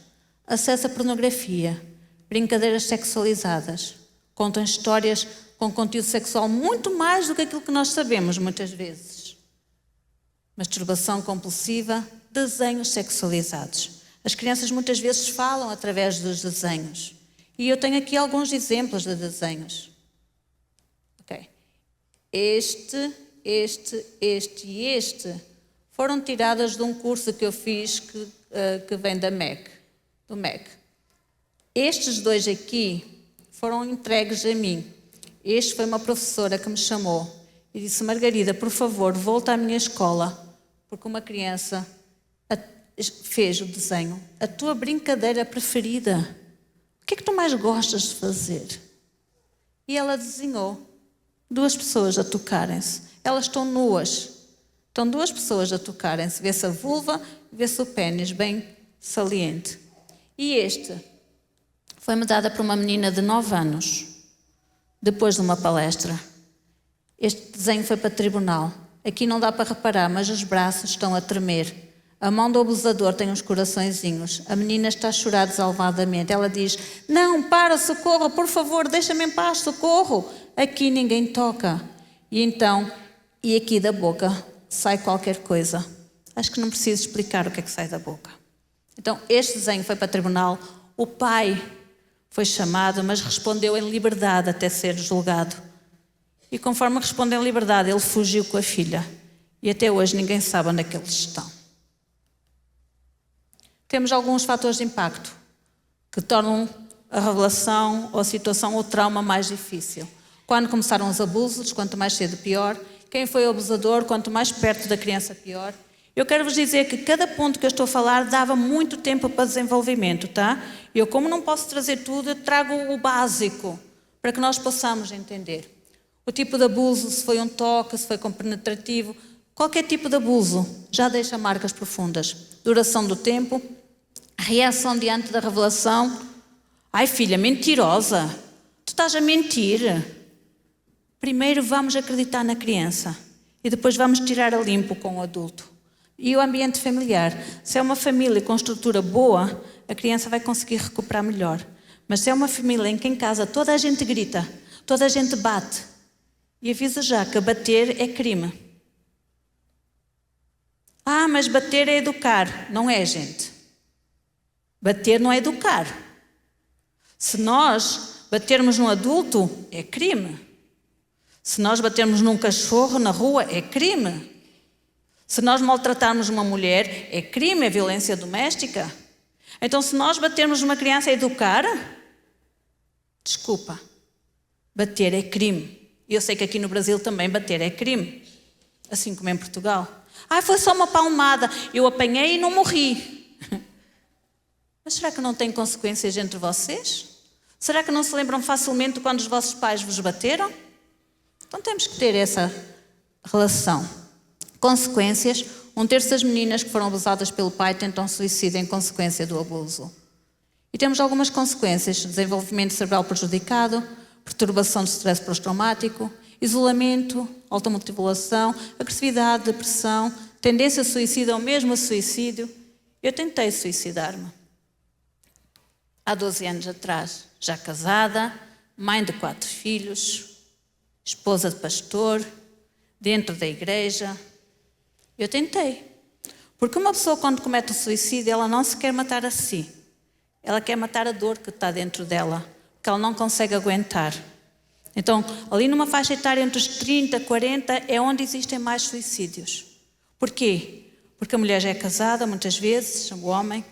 acesso à pornografia, brincadeiras sexualizadas, contam histórias com conteúdo sexual muito mais do que aquilo que nós sabemos muitas vezes. Masturbação compulsiva, desenhos sexualizados. As crianças muitas vezes falam através dos desenhos. E eu tenho aqui alguns exemplos de desenhos. Ok. Este e este foram tiradas de um curso que eu fiz que vem do MEC. Estes dois aqui foram entregues a mim. Este foi uma professora que me chamou e disse: Margarida, por favor, volta à minha escola, porque uma criança fez o desenho. A tua brincadeira preferida. O que é que tu mais gostas de fazer? E ela desenhou 2 pessoas a tocarem-se. Elas estão nuas. Estão 2 pessoas a tocarem-se. Vê-se a vulva, vê-se o pênis, bem saliente. E este foi-me dada por uma menina de 9 anos, depois de uma palestra. Este desenho foi para tribunal. Aqui não dá para reparar, mas os braços estão a tremer. A mão do abusador tem uns coraçõezinhos. A menina está a chorar desalvadamente. Ela diz: não, para, socorro, por favor, deixa-me em paz, socorro. Aqui ninguém toca. E então, e aqui da boca sai qualquer coisa. Acho que não preciso explicar o que é que sai da boca. Então, este desenho foi para tribunal. O pai foi chamado, mas respondeu em liberdade até ser julgado. E conforme respondeu em liberdade, ele fugiu com a filha. E até hoje ninguém sabe onde é que eles estão. Temos alguns fatores de impacto que tornam a revelação ou a situação ou o trauma mais difícil. Quando começaram os abusos, quanto mais cedo pior. Quem foi o abusador, quanto mais perto da criança pior. Eu quero vos dizer que cada ponto que eu estou a falar dava muito tempo para desenvolvimento, tá? Eu, como não posso trazer tudo, eu trago o básico para que nós possamos entender. O tipo de abuso, se foi um toque, se foi penetrativo, qualquer tipo de abuso já deixa marcas profundas. Duração do tempo, reação diante da revelação. Ai, filha, mentirosa, tu estás a mentir. Primeiro vamos acreditar na criança e depois vamos tirar a limpo com o adulto. E o ambiente familiar, se é uma família com estrutura boa, a criança vai conseguir recuperar melhor. Mas se é uma família em que em casa toda a gente grita, toda a gente bate, e avisa já que bater é crime. Ah, mas bater é educar. Não é, gente. Bater não é educar. Se nós batermos num adulto, é crime. Se nós batermos num cachorro na rua, é crime. Se nós maltratarmos uma mulher, é crime, é violência doméstica. Então, se nós batermos numa criança, é educar? Desculpa, bater é crime. E eu sei que aqui no Brasil também bater é crime, assim como em Portugal. Ah, foi só uma palmada, eu apanhei e não morri. Mas será que não tem consequências entre vocês? Será que não se lembram facilmente quando os vossos pais vos bateram? Então temos que ter essa relação. Consequências: 1/3 das meninas que foram abusadas pelo pai tentam suicídio em consequência do abuso. E temos algumas consequências: desenvolvimento cerebral prejudicado, perturbação de stress pós-traumático, isolamento, automutilação, agressividade, depressão, tendência a suicídio ou mesmo a suicídio. Eu tentei suicidar-me há 12 anos atrás, já casada, mãe de 4 filhos, esposa de pastor, dentro da igreja. Eu tentei. Porque uma pessoa, quando comete o suicídio, ela não se quer matar a si. Ela quer matar a dor que está dentro dela, que ela não consegue aguentar. Então, ali numa faixa etária entre os 30 e 40 é onde existem mais suicídios. Porquê? Porque a mulher já é casada, muitas vezes, o homem,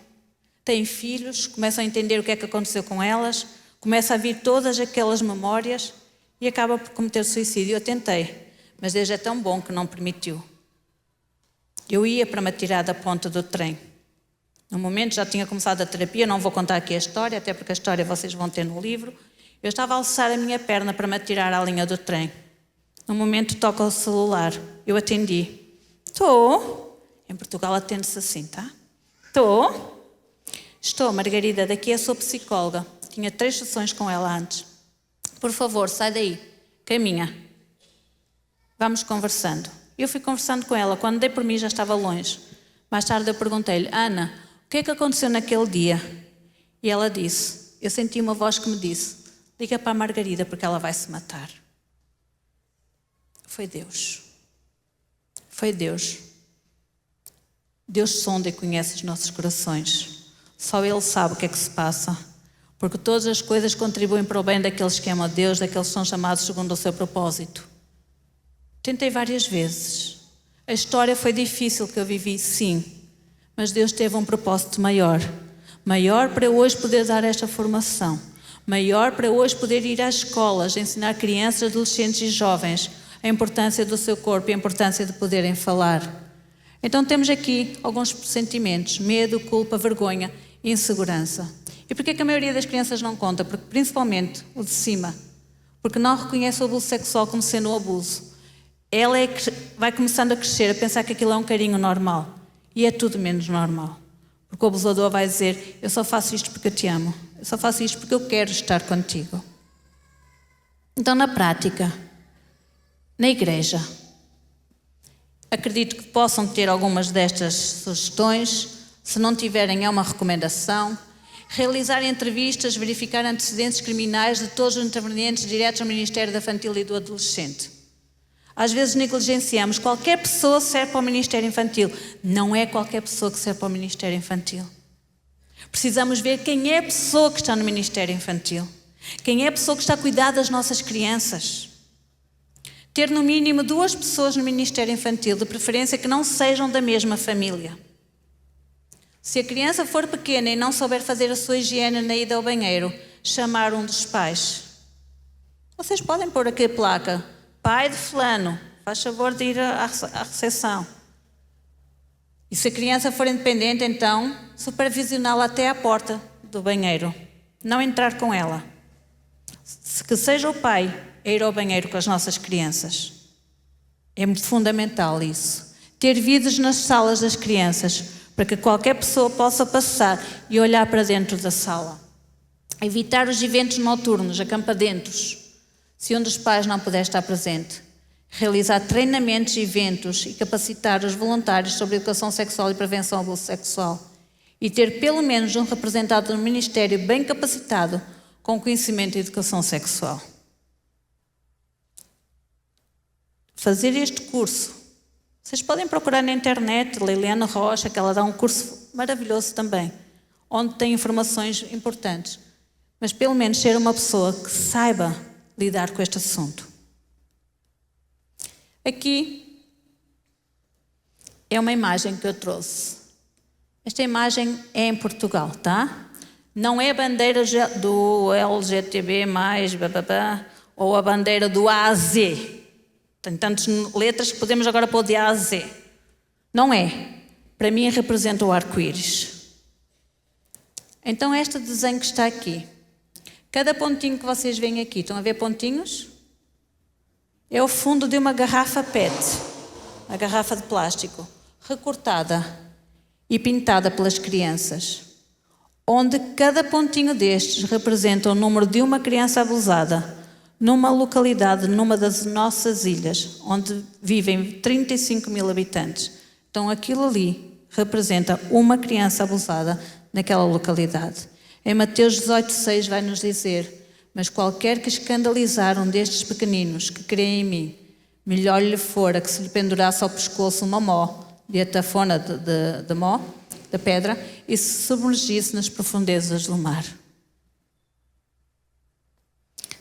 tem filhos, começam a entender o que é que aconteceu com elas, começa a vir todas aquelas memórias e acaba por cometer suicídio. Eu tentei, mas Deus é tão bom que não permitiu. Eu ia para me atirar da ponta do trem. No momento já tinha começado a terapia, não vou contar aqui a história, até porque a história vocês vão ter no livro. Eu estava a alçar a minha perna para me atirar à linha do trem. No momento toca o celular. Eu atendi. Estou. Em Portugal atende-se assim, tá? Estou, Margarida, daqui eu sou psicóloga. Tinha 3 sessões com ela antes. Por favor, sai daí. Caminha. Vamos conversando. Eu fui conversando com ela. Quando dei por mim já estava longe. Mais tarde eu perguntei-lhe: Ana, o que é que aconteceu naquele dia? E ela disse, eu senti uma voz que me disse: liga para a Margarida porque ela vai se matar. Foi Deus. Foi Deus. Deus sonda e conhece os nossos corações. Só Ele sabe o que é que se passa. Porque todas as coisas contribuem para o bem daqueles que amam a Deus, daqueles que são chamados segundo o seu propósito. Tentei várias vezes. A história foi difícil que eu vivi, sim. Mas Deus teve um propósito maior. Maior para eu hoje poder dar esta formação. Maior para eu hoje poder ir às escolas, ensinar crianças, adolescentes e jovens a importância do seu corpo e a importância de poderem falar. Então temos aqui alguns sentimentos: medo, culpa, vergonha e insegurança. E porquê que a maioria das crianças não conta? Porque principalmente o de cima. Porque não reconhece o abuso sexual como sendo um abuso. Ela vai começando a crescer, a pensar que aquilo é um carinho normal. E é tudo menos normal. Porque o abusador vai dizer: eu só faço isto porque eu te amo. Eu só faço isto porque eu quero estar contigo. Então, na prática, na igreja, acredito que possam ter algumas destas sugestões. Se não tiverem, é uma recomendação. Realizar entrevistas, verificar antecedentes criminais de todos os intervenientes diretos ao Ministério da Infantil e do Adolescente. Às vezes negligenciamos. Qualquer pessoa serve para o Ministério Infantil. Não é qualquer pessoa que serve para o Ministério Infantil. Precisamos ver quem é a pessoa que está no Ministério Infantil. Quem é a pessoa que está a cuidar das nossas crianças. Ter no mínimo 2 pessoas no Ministério Infantil, de preferência que não sejam da mesma família. Se a criança for pequena e não souber fazer a sua higiene na ida ao banheiro, chamar um dos pais. Vocês podem pôr aqui a placa: pai de fulano, faz favor de ir à recepção. E se a criança for independente, então, supervisioná-la até à porta do banheiro. Não entrar com ela. Que seja o pai a ir ao banheiro com as nossas crianças. É fundamental isso. Ter vidros nas salas das crianças, para que qualquer pessoa possa passar e olhar para dentro da sala. Evitar os eventos noturnos, acampamentos, se um dos pais não puder estar presente. Realizar treinamentos, eventos e capacitar os voluntários sobre educação sexual e prevenção ao abuso sexual. E ter pelo menos um representante do Ministério bem capacitado com conhecimento de educação sexual. Fazer este curso. Vocês podem procurar na internet, Liliana Rocha, que ela dá um curso maravilhoso também, onde tem informações importantes. Mas pelo menos ser uma pessoa que saiba lidar com este assunto. Aqui é uma imagem que eu trouxe. Esta imagem é em Portugal, tá? Não é a bandeira do LGTB+, ou a bandeira do A a Z. Tem tantas letras que podemos agora pôr de A a Z. Não é. Para mim representa o arco-íris. Então este desenho que está aqui. Cada pontinho que vocês veem aqui, estão a ver pontinhos? É o fundo de uma garrafa PET. Uma garrafa de plástico. Recortada e pintada pelas crianças. Onde cada pontinho destes representa o número de uma criança abusada numa localidade, numa das nossas ilhas, onde vivem 35 mil habitantes. Então aquilo ali representa uma criança abusada naquela localidade. Em Mateus 18,6 vai nos dizer: mas qualquer que escandalizar um destes pequeninos que creem em mim, melhor lhe fora que se lhe pendurasse ao pescoço uma mó, de atafona de mó, da pedra, e se submergisse nas profundezas do mar.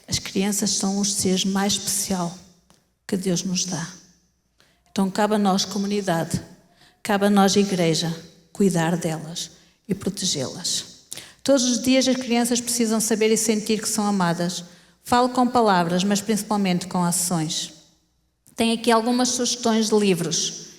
As crianças são os seres mais especial que Deus nos dá. Então cabe a nós, comunidade, cabe a nós, igreja, cuidar delas e protegê-las. Todos os dias as crianças precisam saber e sentir que são amadas. Falo com palavras, mas principalmente com ações. Tenho aqui algumas sugestões de livros.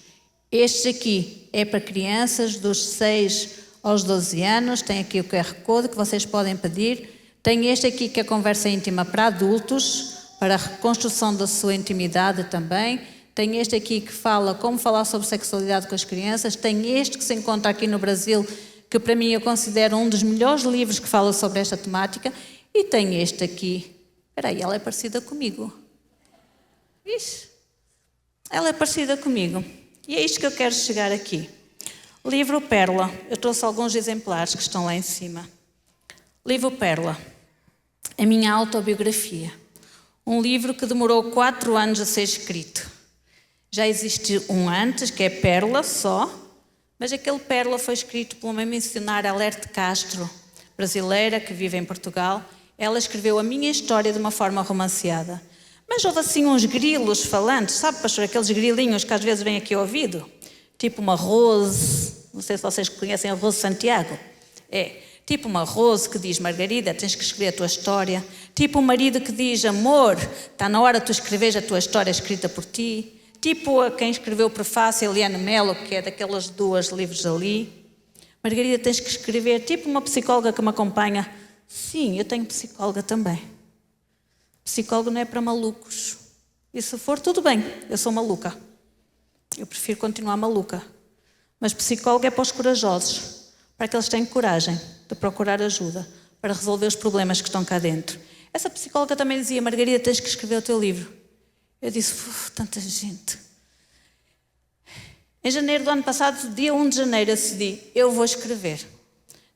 Este aqui é para crianças dos 6 aos 12 anos. Tem aqui o QR Code que vocês podem pedir. Tem este aqui que é a conversa íntima para adultos, para a reconstrução da sua intimidade também. Tem este aqui que fala como falar sobre sexualidade com as crianças. Tem este que se encontra aqui no Brasil, que para mim eu considero um dos melhores livros que fala sobre esta temática. E tem este aqui. Espera aí, ela é parecida comigo. Ixi, ela é parecida comigo. E é isto que eu quero chegar aqui. Livro Pérola. Eu trouxe alguns exemplares que estão lá em cima. Livro Pérola. A minha autobiografia. Um livro que demorou 4 anos a ser escrito. Já existe um antes, que é Pérola só, mas aquele Pérola foi escrito por uma missionária, Alerte Castro, brasileira, que vive em Portugal. Ela escreveu a minha história de uma forma romanceada. Mas houve assim uns grilos falantes, sabe, pastor, aqueles grilinhos que às vezes vêm aqui ao ouvido? Tipo uma Rose, não sei se vocês conhecem a Rose Santiago. É, tipo uma Rose que diz: Margarida, tens que escrever a tua história. Tipo um marido que diz: amor, está na hora de tu escreveres a tua história escrita por ti. Tipo a quem escreveu o prefácio, Eliane Melo, que é daquelas 2 livros ali. Margarida, tens que escrever. Tipo uma psicóloga que me acompanha. Sim, eu tenho psicóloga também. Psicólogo não é para malucos. E se for, tudo bem, eu sou maluca. Eu prefiro continuar maluca. Mas psicólogo é para os corajosos, para aqueles que têm coragem de procurar ajuda, para resolver os problemas que estão cá dentro. Essa psicóloga também dizia: Margarida, tens que escrever o teu livro. Eu disse: tanta gente. Em janeiro do ano passado, dia 1 de janeiro, eu decidi: eu vou escrever.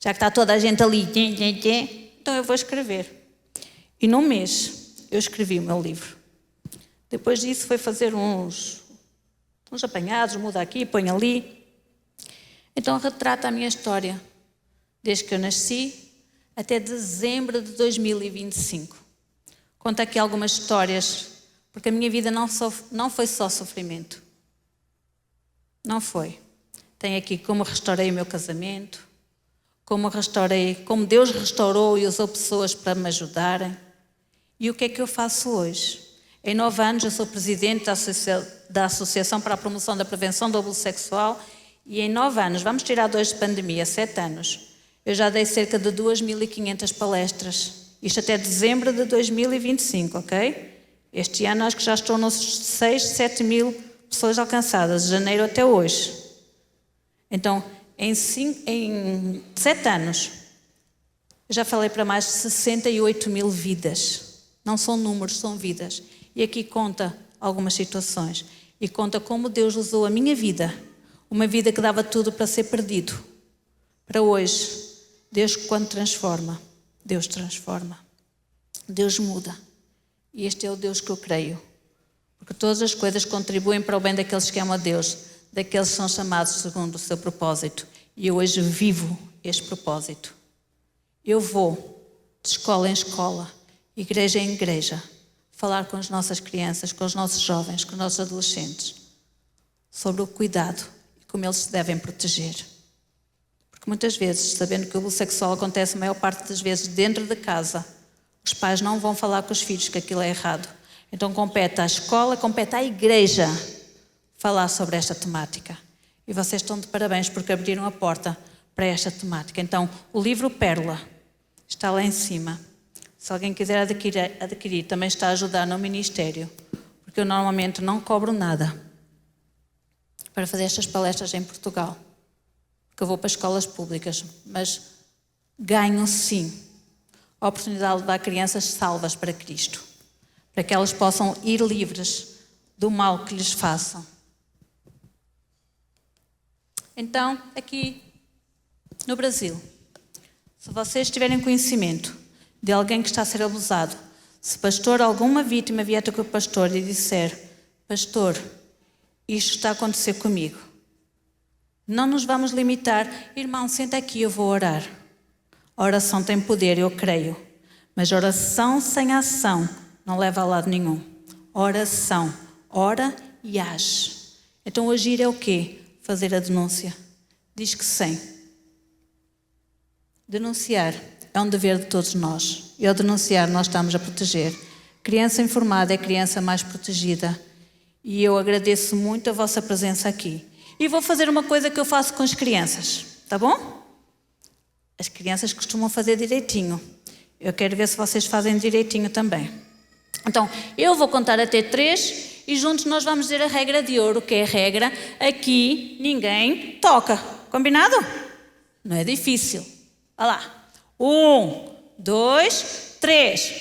Já que está toda a gente ali, então eu vou escrever. E num mês eu escrevi o meu livro. Depois disso foi fazer uns apanhados, muda aqui, põe ali. Então retrata a minha história, desde que eu nasci até dezembro de 2025. Conto aqui algumas histórias, porque a minha vida não foi só sofrimento. Não foi. Tem aqui como restaurei o meu casamento, como Deus restaurou e usou pessoas para me ajudarem. E o que é que eu faço hoje? Em 9 anos eu sou presidente da Associação para a Promoção da Prevenção do Abuso Sexual E em 9 anos, vamos tirar 2 de pandemia, 7 anos, eu já dei cerca de 2.500 palestras. Isto até dezembro de 2025, ok? Este ano acho que já estou nos 6, 7 mil pessoas alcançadas, de janeiro até hoje. Então, em 7 anos, eu já falei para mais de 68 mil vidas. Não são números, são vidas. E aqui conta algumas situações. E conta como Deus usou a minha vida. Uma vida que dava tudo para ser perdido. Para hoje, Deus quando transforma, Deus transforma. Deus muda. E este é o Deus que eu creio. Porque todas as coisas contribuem para o bem daqueles que amam a Deus, daqueles que são chamados segundo o seu propósito. E eu hoje vivo este propósito. Eu vou de escola em escola, igreja em igreja, falar com as nossas crianças, com os nossos jovens, com os nossos adolescentes, sobre o cuidado e como eles se devem proteger. Porque muitas vezes, sabendo que o abuso sexual acontece a maior parte das vezes dentro de casa, os pais não vão falar com os filhos que aquilo é errado. Então compete à escola, compete à igreja falar sobre esta temática. E vocês estão de parabéns porque abriram a porta para esta temática. Então, o livro Pérola está lá em cima. Se alguém quiser adquirir, também está a ajudar no ministério. Porque eu normalmente não cobro nada para fazer estas palestras em Portugal. Porque eu vou para escolas públicas. Mas ganho sim a oportunidade de levar crianças salvas para Cristo. Para que elas possam ir livres do mal que lhes façam. Então, aqui no Brasil, se vocês tiverem conhecimento de alguém que está a ser abusado, se pastor, alguma vítima vier ter com o pastor e disser: pastor, isto está a acontecer comigo, não nos vamos limitar, irmão, senta aqui, eu vou orar. A oração tem poder, eu creio, mas oração sem ação não leva a lado nenhum. Oração, ora e age. Então agir é o quê? Fazer a denúncia. Diz que sim. Denunciar é um dever de todos nós. E ao denunciar nós estamos a proteger. Criança informada é a criança mais protegida. E eu agradeço muito a vossa presença aqui. E vou fazer uma coisa que eu faço com as crianças, tá bom? As crianças costumam fazer direitinho. Eu quero ver se vocês fazem direitinho também. Então, eu vou contar até 3 e juntos nós vamos dizer a regra de ouro, que é a regra: aqui ninguém toca. Combinado? Não é difícil. Olha lá. 1, 2, 3.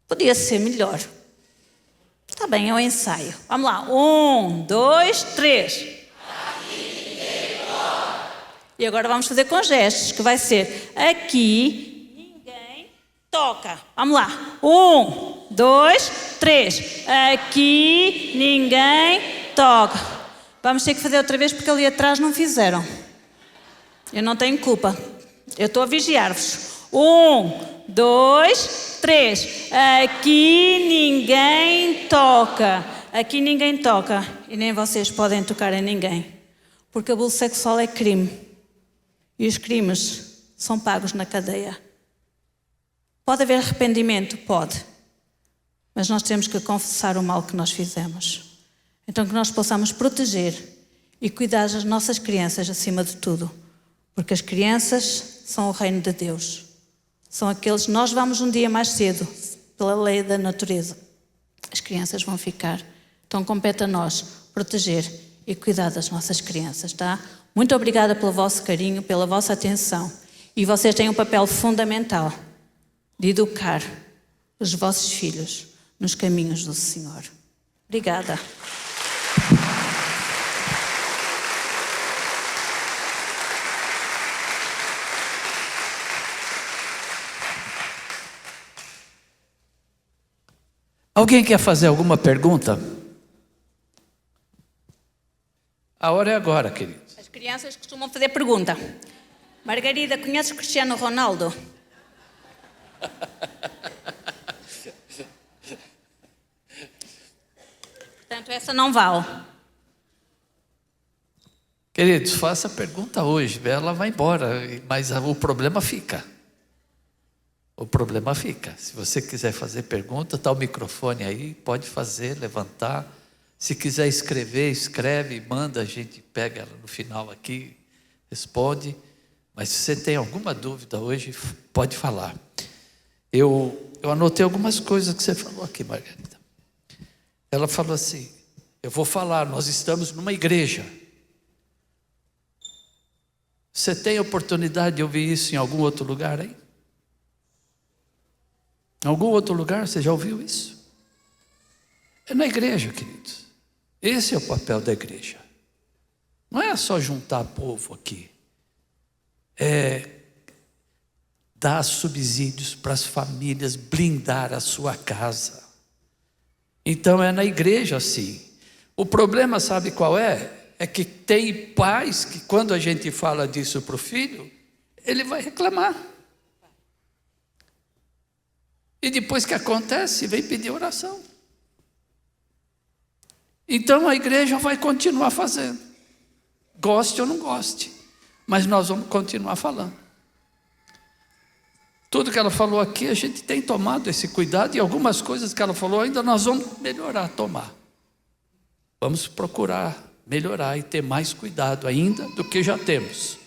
Podia ser melhor. Está bem, é um ensaio. Vamos lá. 1, 2, 3. E agora vamos fazer com gestos, que vai ser: aqui ninguém toca. Vamos lá. 1, 2, 3. Aqui ninguém toca. Vamos ter que fazer outra vez porque ali atrás não fizeram. Eu não tenho culpa. Eu estou a vigiar-vos. 1, 2, 3. Aqui ninguém toca. Aqui ninguém toca. E nem vocês podem tocar em ninguém. Porque abuso sexual é crime. E os crimes são pagos na cadeia. Pode haver arrependimento? Pode. Mas nós temos que confessar o mal que nós fizemos. Então que nós possamos proteger e cuidar das nossas crianças acima de tudo. Porque as crianças são o reino de Deus. São aqueles, nós vamos um dia mais cedo, pela lei da natureza. As crianças vão ficar. Então compete a nós proteger e cuidar das nossas crianças, tá? Muito obrigada pelo vosso carinho, pela vossa atenção. E vocês têm um papel fundamental de educar os vossos filhos nos caminhos do Senhor. Obrigada. Alguém quer fazer alguma pergunta? A hora é agora, querido. As crianças costumam fazer pergunta. Margarida, conheces Cristiano Ronaldo? Portanto, essa não vale. Queridos, faça a pergunta hoje, ela vai embora, mas o problema fica. O problema fica. Se você quiser fazer pergunta, está o microfone aí, pode fazer, levantar, Se quiser escrever, escreve, manda, a gente pega ela no final aqui, responde. Mas se você tem alguma dúvida hoje, pode falar. Eu anotei algumas coisas que você falou aqui, Margarida. Ela falou assim, eu vou falar, nós estamos numa igreja. Você tem oportunidade de ouvir isso em algum outro lugar aí? Em algum outro lugar você já ouviu isso? É na igreja, queridos. Esse é o papel da igreja. Não é só juntar povo aqui. É dar subsídios para as famílias, blindar a sua casa. Então é na igreja sim. O problema, sabe qual é? É que tem pais que quando a gente fala disso para o filho, ele vai reclamar. E depois que acontece, vem pedir oração. Então a igreja vai continuar fazendo. Goste ou não goste. Mas nós vamos continuar falando. Tudo que ela falou aqui, a gente tem tomado esse cuidado. E algumas coisas que ela falou ainda nós vamos melhorar, tomar. Vamos procurar melhorar e ter mais cuidado ainda do que já temos.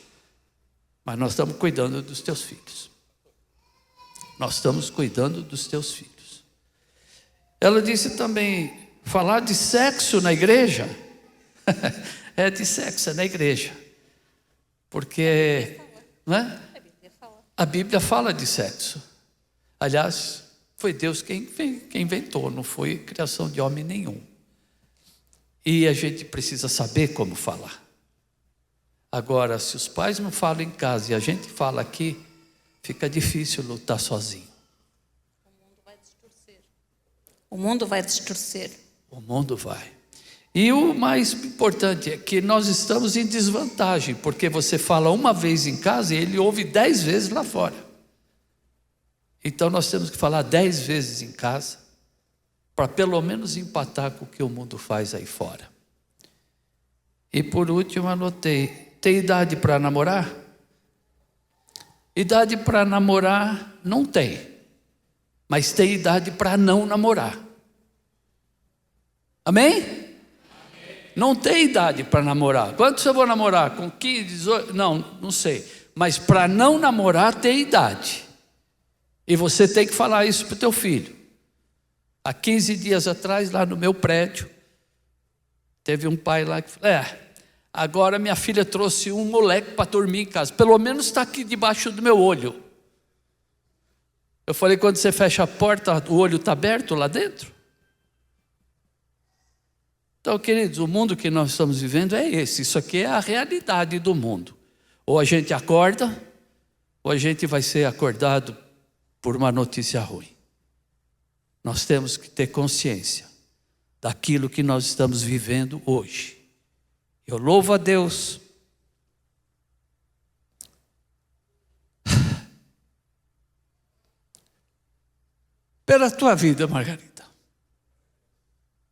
Mas nós estamos cuidando dos teus filhos. Nós estamos cuidando dos teus filhos. Ela disse também, falar de sexo na igreja, é de sexo, é na igreja. Porque, não é? A Bíblia fala de sexo. Aliás, foi Deus quem inventou, não foi criação de homem nenhum. E a gente precisa saber como falar. Agora, se os pais não falam em casa e a gente fala aqui, fica difícil lutar sozinho. O mundo vai distorcer. O mundo vai distorcer. O mundo vai. E o mais importante é que nós estamos em desvantagem, porque você fala uma vez em casa e ele ouve 10 vezes lá fora. Então nós temos que falar 10 vezes em casa, para pelo menos empatar com o que o mundo faz aí fora. E por último anotei, tem idade para namorar? Idade para namorar não tem, mas tem idade para não namorar. Amém? Não tem idade para namorar. Quantos eu vou namorar? Com 15, 18? Não sei. Mas para não namorar tem idade. E você tem que falar isso para o teu filho. Há 15 dias atrás, lá no meu prédio, teve um pai lá que falou, agora minha filha trouxe um moleque para dormir em casa. Pelo menos está aqui debaixo do meu olho. Eu falei, quando você fecha a porta, o olho está aberto lá dentro? Então, queridos, o mundo que nós estamos vivendo é esse. Isso aqui é a realidade do mundo. Ou a gente acorda, ou a gente vai ser acordado por uma notícia ruim. Nós temos que ter consciência daquilo que nós estamos vivendo hoje. Eu louvo a Deus. Pela tua vida, Margarida.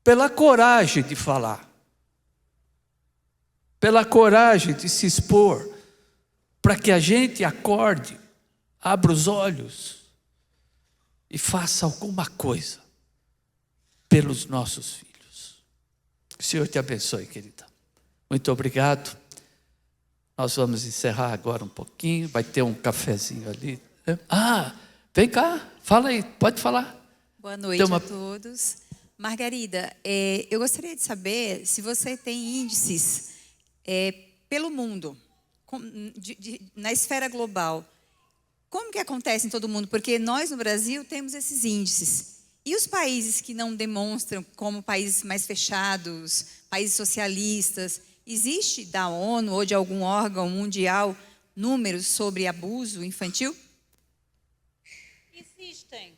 Pela coragem de falar, pela coragem de se expor, para que a gente acorde, abra os olhos e faça alguma coisa pelos nossos filhos. Que o Senhor te abençoe, querida. Muito obrigado. Nós vamos encerrar agora um pouquinho, vai ter um cafezinho ali. Vem cá, fala aí, pode falar. Boa noite a todos. Margarida, eu gostaria de saber se você tem índices pelo mundo, na esfera global. Como que acontece em todo mundo? Porque nós no Brasil temos esses índices. E os países que não demonstram como países mais fechados, países socialistas, existe da ONU ou de algum órgão mundial números sobre abuso infantil? Existem.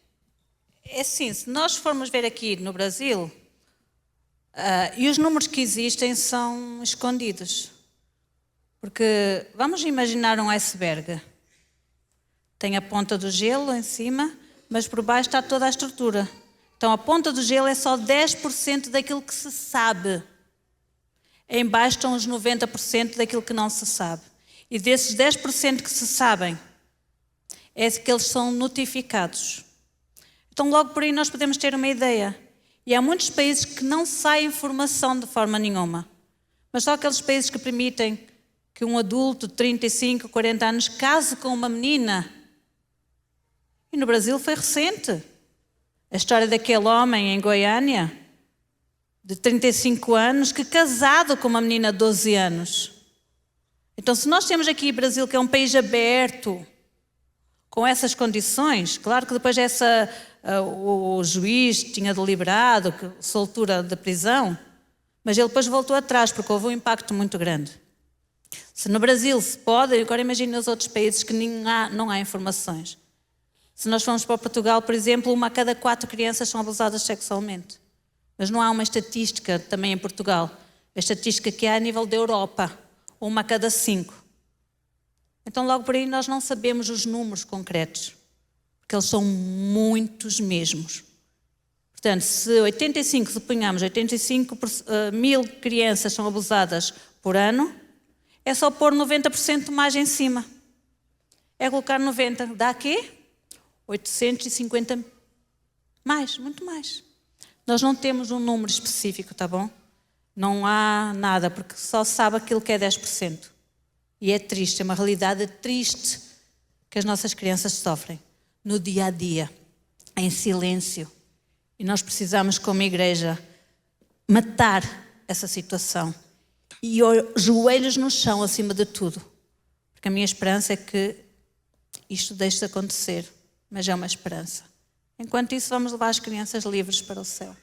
É assim, se nós formos ver aqui no Brasil, e os números que existem são escondidos. Porque vamos imaginar um iceberg. Tem a ponta do gelo em cima, mas por baixo está toda a estrutura. Então a ponta do gelo é só 10% daquilo que se sabe. Em baixo estão os 90% daquilo que não se sabe. E desses 10% que se sabem, é que eles são notificados. Então logo por aí nós podemos ter uma ideia. E há muitos países que não saem informação de forma nenhuma. Mas só aqueles países que permitem que um adulto de 35, 40 anos case com uma menina. E no Brasil foi recente. A história daquele homem em Goiânia, de 35 anos, que casado com uma menina de 12 anos. Então, se nós temos aqui Brasil, que é um país aberto, com essas condições, claro que depois o juiz tinha deliberado soltura da prisão, mas ele depois voltou atrás, porque houve um impacto muito grande. Se no Brasil se pode, agora imagine nos outros países que não há informações. Se nós formos para Portugal, por exemplo, 1 a cada 4 crianças são abusadas sexualmente. Mas não há uma estatística também em Portugal. A estatística que há a nível da Europa, 1 a cada 5. Então logo por aí nós não sabemos os números concretos, porque eles são muitos mesmos. Portanto, se 85 mil crianças são abusadas por ano, é só pôr 90% mais em cima. É colocar 90, dá quê? 850 mais, muito mais. Nós não temos um número específico, tá bom? Não há nada, porque só sabe aquilo que é 10%. E é triste, é uma realidade triste que as nossas crianças sofrem no dia a dia, em silêncio. E nós precisamos, como igreja, matar essa situação. E os joelhos no chão, acima de tudo. Porque a minha esperança é que isto deixe de acontecer. Mas é uma esperança. Enquanto isso, vamos levar as crianças livres para o céu.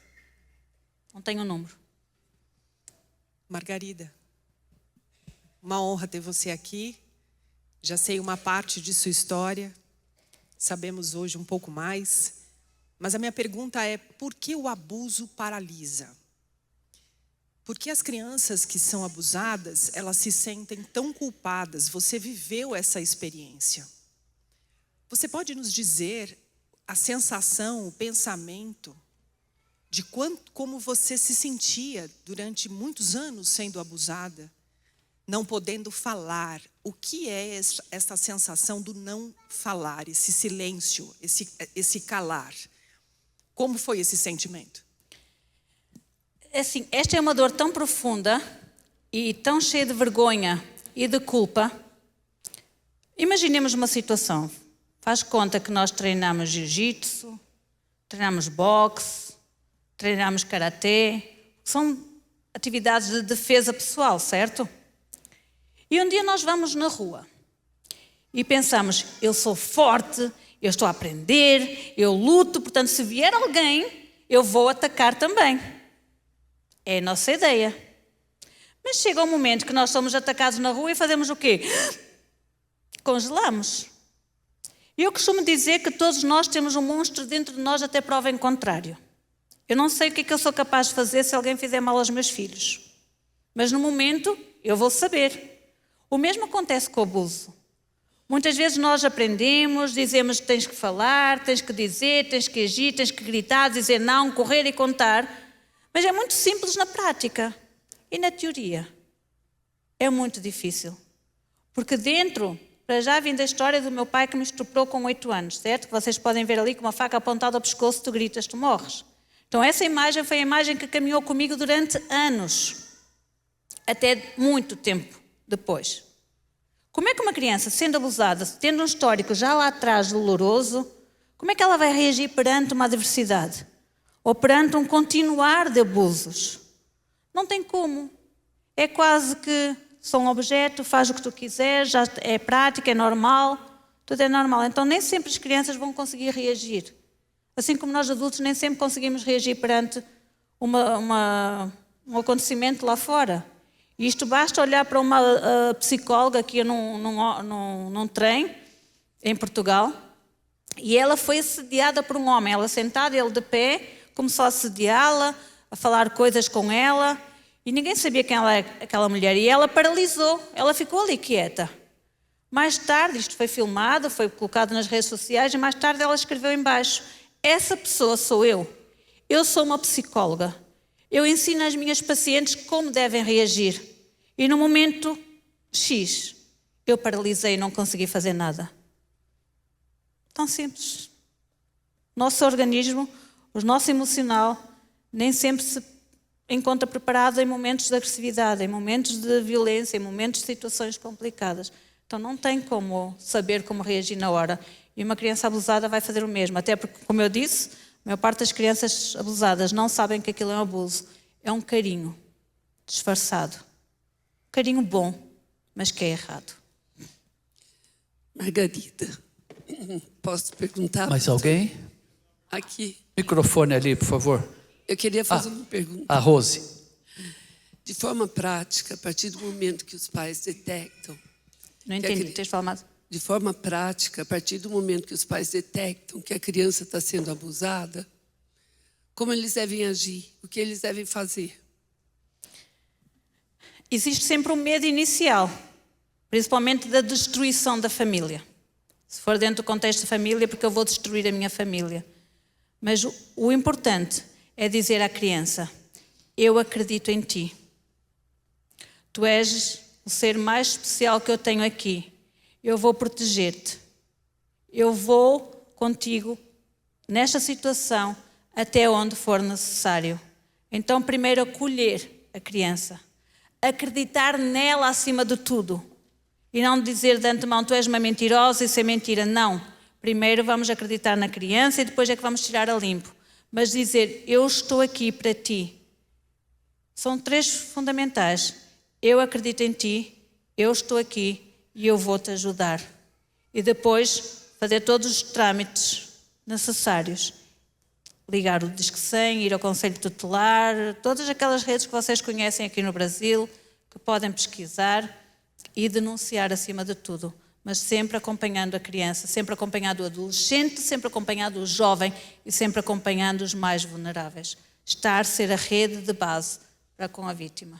Não tenho um número. Margarida, uma honra ter você aqui. Já sei uma parte de sua história. Sabemos hoje um pouco mais. Mas a minha pergunta é, por que o abuso paralisa? Por que as crianças que são abusadas, elas se sentem tão culpadas? Você viveu essa experiência. Você pode nos dizer a sensação, o pensamento de como você se sentia durante muitos anos sendo abusada, não podendo falar? O que é essa sensação do não falar, esse silêncio, esse calar? Como foi esse sentimento? Assim, esta é uma dor tão profunda e tão cheia de vergonha e de culpa. Imaginemos uma situação. Faz conta que nós treinamos jiu-jitsu, treinamos boxe, treinamos karatê. São atividades de defesa pessoal, certo? E um dia nós vamos na rua e pensamos, eu sou forte, eu estou a aprender, eu luto, portanto, se vier alguém, eu vou atacar também. É a nossa ideia. Mas chega um momento que nós somos atacados na rua e fazemos o quê? Congelamos. Eu costumo dizer que todos nós temos um monstro dentro de nós até prova em contrário. Eu não sei o que é que eu sou capaz de fazer se alguém fizer mal aos meus filhos. Mas no momento, eu vou saber. O mesmo acontece com o abuso. Muitas vezes nós aprendemos, dizemos que tens que falar, tens que dizer, tens que agir, tens que gritar, dizer não, correr e contar. Mas é muito simples na prática. E na teoria? É muito difícil. Porque dentro... Para já vim da história do meu pai que me estuprou com 8 anos, certo? Que vocês podem ver ali com uma faca apontada ao pescoço, tu gritas, tu morres. Então essa imagem foi a imagem que caminhou comigo durante anos. Até muito tempo depois. Como é que uma criança, sendo abusada, tendo um histórico já lá atrás doloroso, como é que ela vai reagir perante uma adversidade? Ou perante um continuar de abusos? Não tem como. É quase que... sou um objeto, faz o que tu quiseres, já é prática, é normal, tudo é normal. Então nem sempre as crianças vão conseguir reagir. Assim como nós adultos nem sempre conseguimos reagir perante um acontecimento lá fora. E isto basta olhar para uma psicóloga que ia num trem em Portugal e ela foi assediada por um homem. Ela sentada, ele de pé, começou a assediá-la, a falar coisas com ela. E ninguém sabia quem ela é, aquela mulher. E ela paralisou, ela ficou ali quieta. Mais tarde, isto foi filmado, foi colocado nas redes sociais, e mais tarde ela escreveu em baixo, essa pessoa sou eu. Eu sou uma psicóloga. Eu ensino às minhas pacientes como devem reagir. E no momento X, eu paralisei e não consegui fazer nada. Tão simples. Nosso organismo, o nosso emocional, nem sempre se encontra preparado em momentos de agressividade, em momentos de violência, em momentos de situações complicadas. Então não tem como saber como reagir na hora. E uma criança abusada vai fazer o mesmo. Até porque, como eu disse, a maior parte das crianças abusadas não sabem que aquilo é um abuso. É um carinho disfarçado. Um carinho bom, mas que é errado. Margarida, posso perguntar? Mais alguém? Aqui, Microfone ali, por favor. eu queria fazer uma pergunta. A Rose. De forma prática, a partir do momento que os pais detectam... Não entendi, tens de falar mais? De forma prática, a partir do momento que os pais detectam que a criança está sendo abusada, como eles devem agir? O que eles devem fazer? Existe sempre um medo inicial, principalmente da destruição da família. Se for dentro do contexto da família, porque eu vou destruir a minha família. Mas o importante é dizer à criança: eu acredito em ti. Tu és o ser mais especial que eu tenho aqui. Eu vou proteger-te. Eu vou contigo nesta situação até onde for necessário. Então, primeiro, acolher a criança. Acreditar nela acima de tudo. E não dizer de antemão: tu és uma mentirosa, isso é mentira. Não. Primeiro vamos acreditar na criança e depois é que vamos tirar a limpo. Mas dizer: eu estou aqui para ti. São 3 fundamentais. Eu acredito em ti, eu estou aqui e eu vou-te ajudar. E depois fazer todos os trâmites necessários. Ligar o Disque 100, ir ao Conselho Tutelar, todas aquelas redes que vocês conhecem aqui no Brasil, que podem pesquisar e denunciar acima de tudo. Mas sempre acompanhando a criança, sempre acompanhando o adolescente, sempre acompanhando o jovem e sempre acompanhando os mais vulneráveis. Ser a rede de base para com a vítima.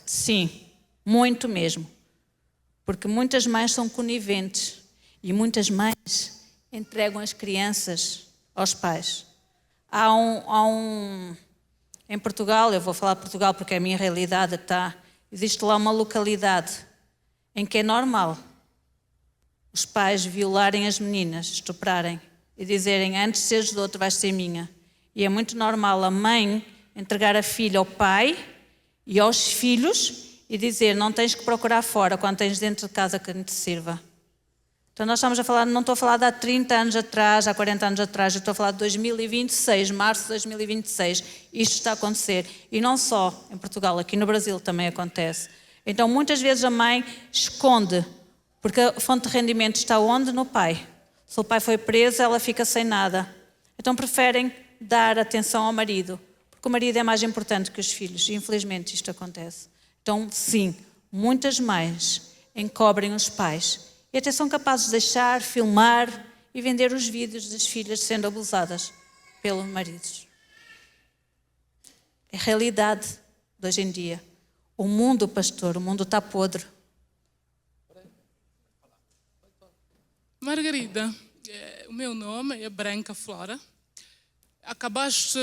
Sim, muito mesmo. Porque muitas mães são coniventes e muitas mães entregam as crianças aos pais. Em Portugal, eu vou falar de Portugal porque é a minha realidade, tá? Existe lá uma localidade em que é normal os pais violarem as meninas, estuprarem e dizerem: antes de seres do outro vais ser minha. E é muito normal a mãe entregar a filha ao pai e aos filhos e dizer: não tens que procurar fora quando tens dentro de casa quem te sirva. Então nós estamos a falar, não estou a falar de há 30 anos atrás, há 40 anos atrás, eu estou a falar de 2026, março de 2026. Isto está a acontecer. E não só em Portugal, aqui no Brasil também acontece. Então muitas vezes a mãe esconde, porque a fonte de rendimento está onde? No pai. Se o pai foi preso, ela fica sem nada. Então preferem dar atenção ao marido, porque o marido é mais importante que os filhos. E infelizmente isto acontece. Então sim, muitas mães encobrem os pais. E até são capazes de deixar, filmar e vender os vídeos das filhas sendo abusadas pelos maridos. É a realidade de hoje em dia. O mundo, pastor, o mundo está podre. Margarida, o meu nome é Branca Flora. Acabaste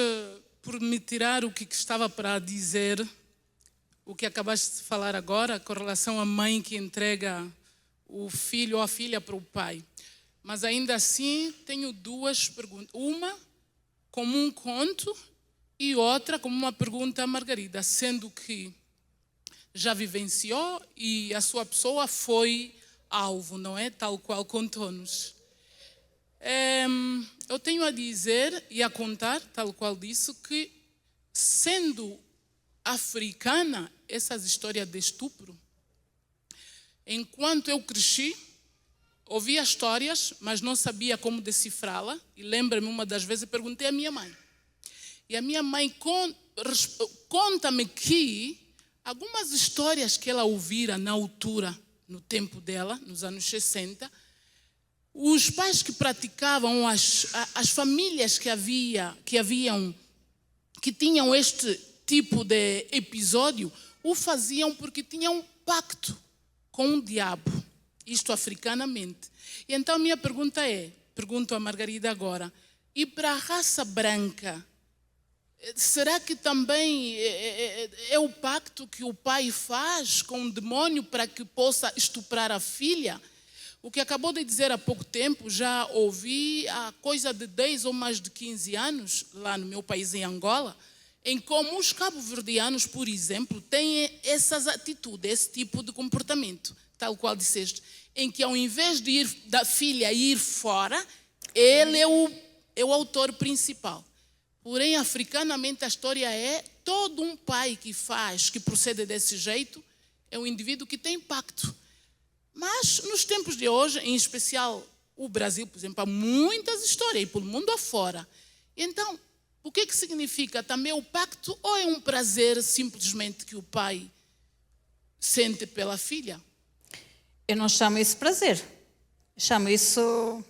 por me tirar o que estava para dizer, o que acabaste de falar agora, com relação à mãe que entrega o filho ou a filha para o pai. Mas ainda assim tenho 2 perguntas. Uma como um conto e outra como uma pergunta à Margarida, sendo que já vivenciou e a sua pessoa foi alvo, não é? Tal qual contou-nos. Eu tenho a dizer e a contar, tal qual disse, que sendo africana, essas histórias de estupro, enquanto eu cresci, ouvia histórias, mas não sabia como decifrá-la. E lembro-me, uma das vezes, perguntei à minha mãe. E a minha mãe conta-me que algumas histórias que ela ouvira na altura, no tempo dela, nos anos 60, os pais que praticavam, as famílias que tinham este tipo de episódio, o faziam porque tinham um pacto com o diabo, isto africanamente. E então a minha pergunta pergunto a Margarida agora, e para a raça branca, Será que também é o pacto que o pai faz com o demônio para que possa estuprar a filha? O que acabou de dizer há pouco tempo, já ouvi há coisa de 10 ou mais de 15 anos, lá no meu país, em Angola, em como os cabo-verdianos, por exemplo, têm essas atitudes, esse tipo de comportamento, tal qual disseste, em que ao invés de da filha ir fora, ele é o autor principal. Porém, africanamente, a história é todo um pai que procede desse jeito, é um indivíduo que tem pacto. Mas, nos tempos de hoje, em especial o Brasil, por exemplo, há muitas histórias, e pelo mundo afora. Então, o que significa também o pacto? Ou é um prazer simplesmente que o pai sente pela filha? Eu não chamo isso prazer. Eu chamo isso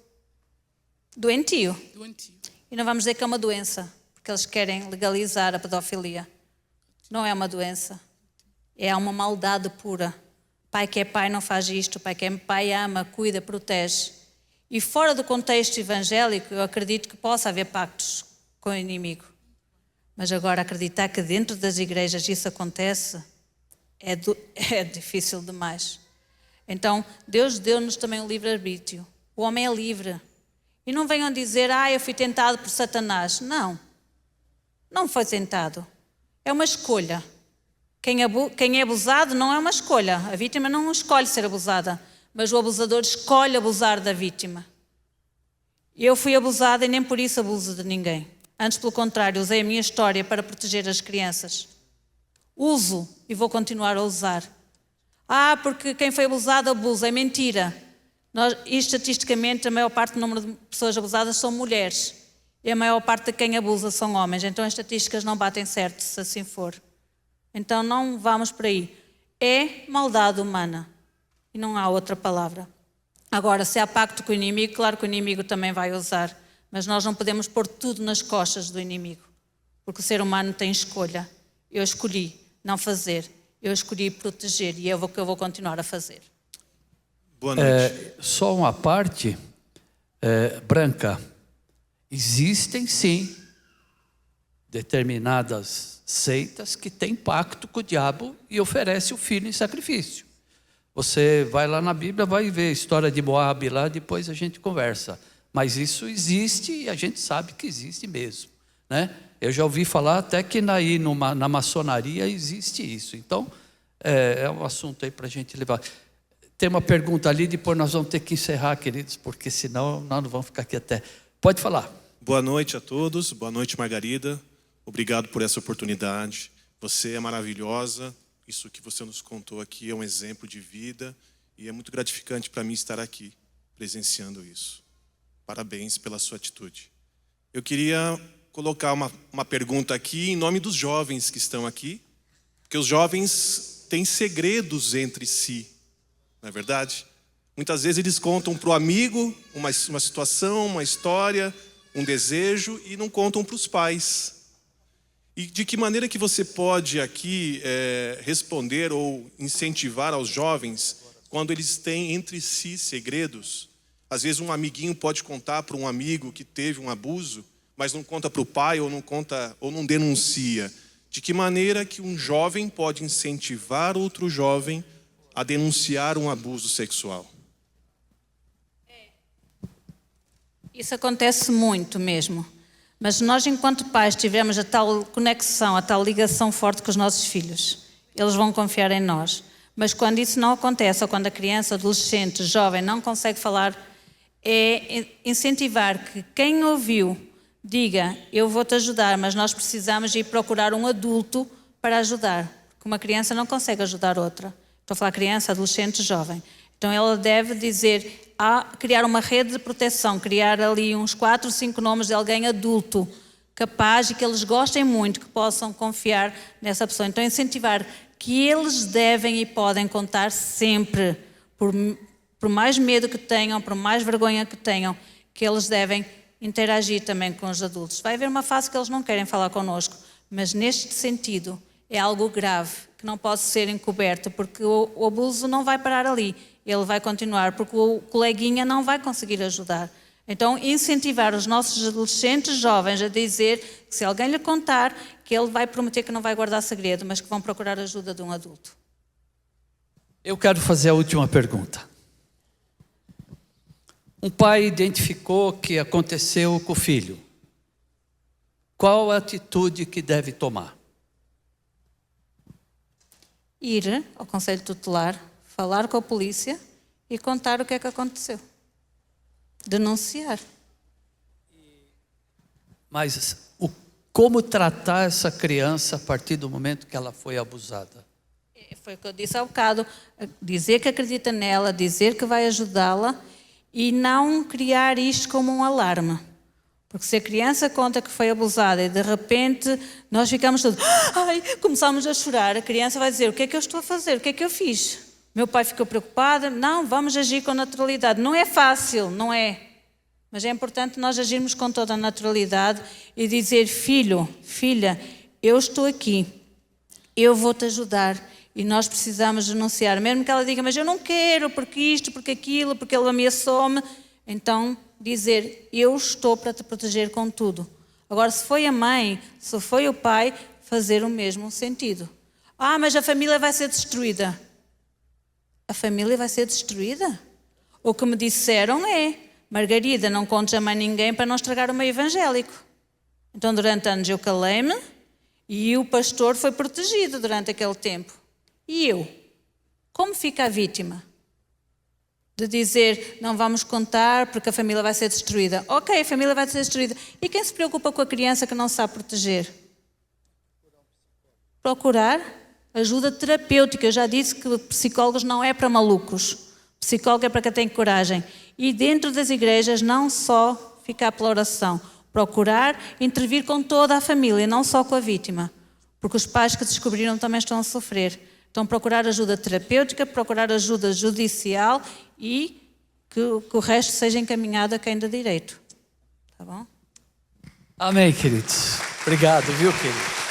doentio. Doentio. E não vamos dizer que é uma doença, porque eles querem legalizar a pedofilia. Não é uma doença. É uma maldade pura. Pai que é pai não faz isto. Pai que é pai ama, cuida, protege. E fora do contexto evangélico, eu acredito que possa haver pactos com o inimigo. Mas agora acreditar que dentro das igrejas isso acontece é difícil demais. Então, Deus deu-nos também o livre-arbítrio. O homem é livre. E não venham dizer, eu fui tentado por Satanás. Não. Não foi tentado. É uma escolha. Quem é abusado não é uma escolha. A vítima não escolhe ser abusada, mas o abusador escolhe abusar da vítima. Eu fui abusada e nem por isso abuso de ninguém. Antes, pelo contrário, usei a minha história para proteger as crianças. Uso e vou continuar a usar. Porque quem foi abusado abusa. É mentira. E estatisticamente a maior parte do número de pessoas abusadas são mulheres. E a maior parte de quem abusa são homens. Então as estatísticas não batem certo, se assim for. Então não vamos por aí. É maldade humana. E não há outra palavra. Agora, se há pacto com o inimigo, claro que o inimigo também vai usar. Mas nós não podemos pôr tudo nas costas do inimigo. Porque o ser humano tem escolha. Eu escolhi não fazer. Eu escolhi proteger. E é o que eu vou continuar a fazer. Boa noite. Só uma parte, Branca. Existem, sim, determinadas seitas que têm pacto com o diabo e oferece o filho em sacrifício. Você vai lá na Bíblia, vai ver a história de Moabe lá, depois a gente conversa. Mas isso existe e a gente sabe que existe mesmo, né? Eu já ouvi falar até que na maçonaria existe isso. Então, é um assunto aí para a gente levar. Tem uma pergunta ali, depois nós vamos ter que encerrar, queridos, porque senão nós não vamos ficar aqui até... Pode falar. Boa noite a todos, boa noite, Margarida. Obrigado por essa oportunidade. Você é maravilhosa. Isso que você nos contou aqui é um exemplo de vida e é muito gratificante para mim estar aqui, presenciando isso. Parabéns pela sua atitude. Eu queria colocar uma pergunta aqui em nome dos jovens que estão aqui, porque os jovens têm segredos entre si, não é verdade? Muitas vezes eles contam para o amigo uma situação, uma história, um desejo e não contam para os pais. E de que maneira que você pode aqui responder ou incentivar aos jovens quando eles têm entre si segredos? Às vezes um amiguinho pode contar para um amigo que teve um abuso, mas não conta para o pai ou não conta ou não denuncia. De que maneira que um jovem pode incentivar outro jovem a denunciar um abuso sexual? Isso acontece muito mesmo. Mas nós, enquanto pais, tivermos a tal conexão, a tal ligação forte com os nossos filhos, eles vão confiar em nós. Mas quando isso não acontece, ou quando a criança, adolescente, jovem não consegue falar, é incentivar que quem ouviu diga, eu vou-te ajudar, mas nós precisamos ir procurar um adulto para ajudar. Porque uma criança não consegue ajudar outra. Estou a falar criança, adolescente, jovem. Então ela deve dizer, criar uma rede de proteção, criar ali uns 4 ou 5 nomes de alguém adulto, capaz e que eles gostem muito, que possam confiar nessa pessoa. Então incentivar que eles devem e podem contar sempre, por mais medo que tenham, por mais vergonha que tenham, que eles devem interagir também com os adultos. Vai haver uma fase que eles não querem falar connosco, mas neste sentido é algo grave, que não pode ser encoberto, porque o abuso não vai parar ali, ele vai continuar, porque o coleguinha não vai conseguir ajudar. Então, incentivar os nossos adolescentes jovens a dizer que se alguém lhe contar, que ele vai prometer que não vai guardar segredo, mas que vão procurar ajuda de um adulto. Eu quero fazer a última pergunta. Um pai identificou que aconteceu com o filho. Qual a atitude que deve tomar? Ir ao Conselho Tutelar, falar com a polícia e contar o que é que aconteceu. Denunciar. Mas como tratar essa criança a partir do momento que ela foi abusada? Foi o que eu disse há bocado. Dizer que acredita nela, dizer que vai ajudá-la e não criar isto como um alarme. Porque se a criança conta que foi abusada e de repente nós ficamos todos, começamos a chorar, a criança vai dizer, o que é que eu estou a fazer? O que é que eu fiz? Meu pai ficou preocupado. Não, vamos agir com naturalidade. Não é fácil, não é. Mas é importante nós agirmos com toda a naturalidade e dizer, filho, filha, eu estou aqui, eu vou-te ajudar e nós precisamos denunciar. Mesmo que ela diga, mas eu não quero, porque isto, porque aquilo, porque ele ameaçou-me. Então, dizer, eu estou para te proteger com tudo. Agora, se foi a mãe, se foi o pai, fazer o mesmo sentido. Mas a família vai ser destruída. A família vai ser destruída? O que me disseram é, Margarida, não contes a mais ninguém para não estragar o meio evangélico. Então, durante anos eu calei-me e o pastor foi protegido durante aquele tempo. E eu? Como fica a vítima? De dizer, não vamos contar porque a família vai ser destruída. Ok, a família vai ser destruída. E quem se preocupa com a criança que não sabe proteger? Procurar ajuda terapêutica. Eu já disse que psicólogos não é para malucos. Psicólogo é para quem tem coragem. E dentro das igrejas, não só ficar pela oração. Procurar intervir com toda a família, não só com a vítima. Porque os pais que descobriram também estão a sofrer. Então, procurar ajuda terapêutica, procurar ajuda judicial e que o resto seja encaminhado a quem dá direito. Tá bom? Amém, queridos. Obrigado, viu, queridos?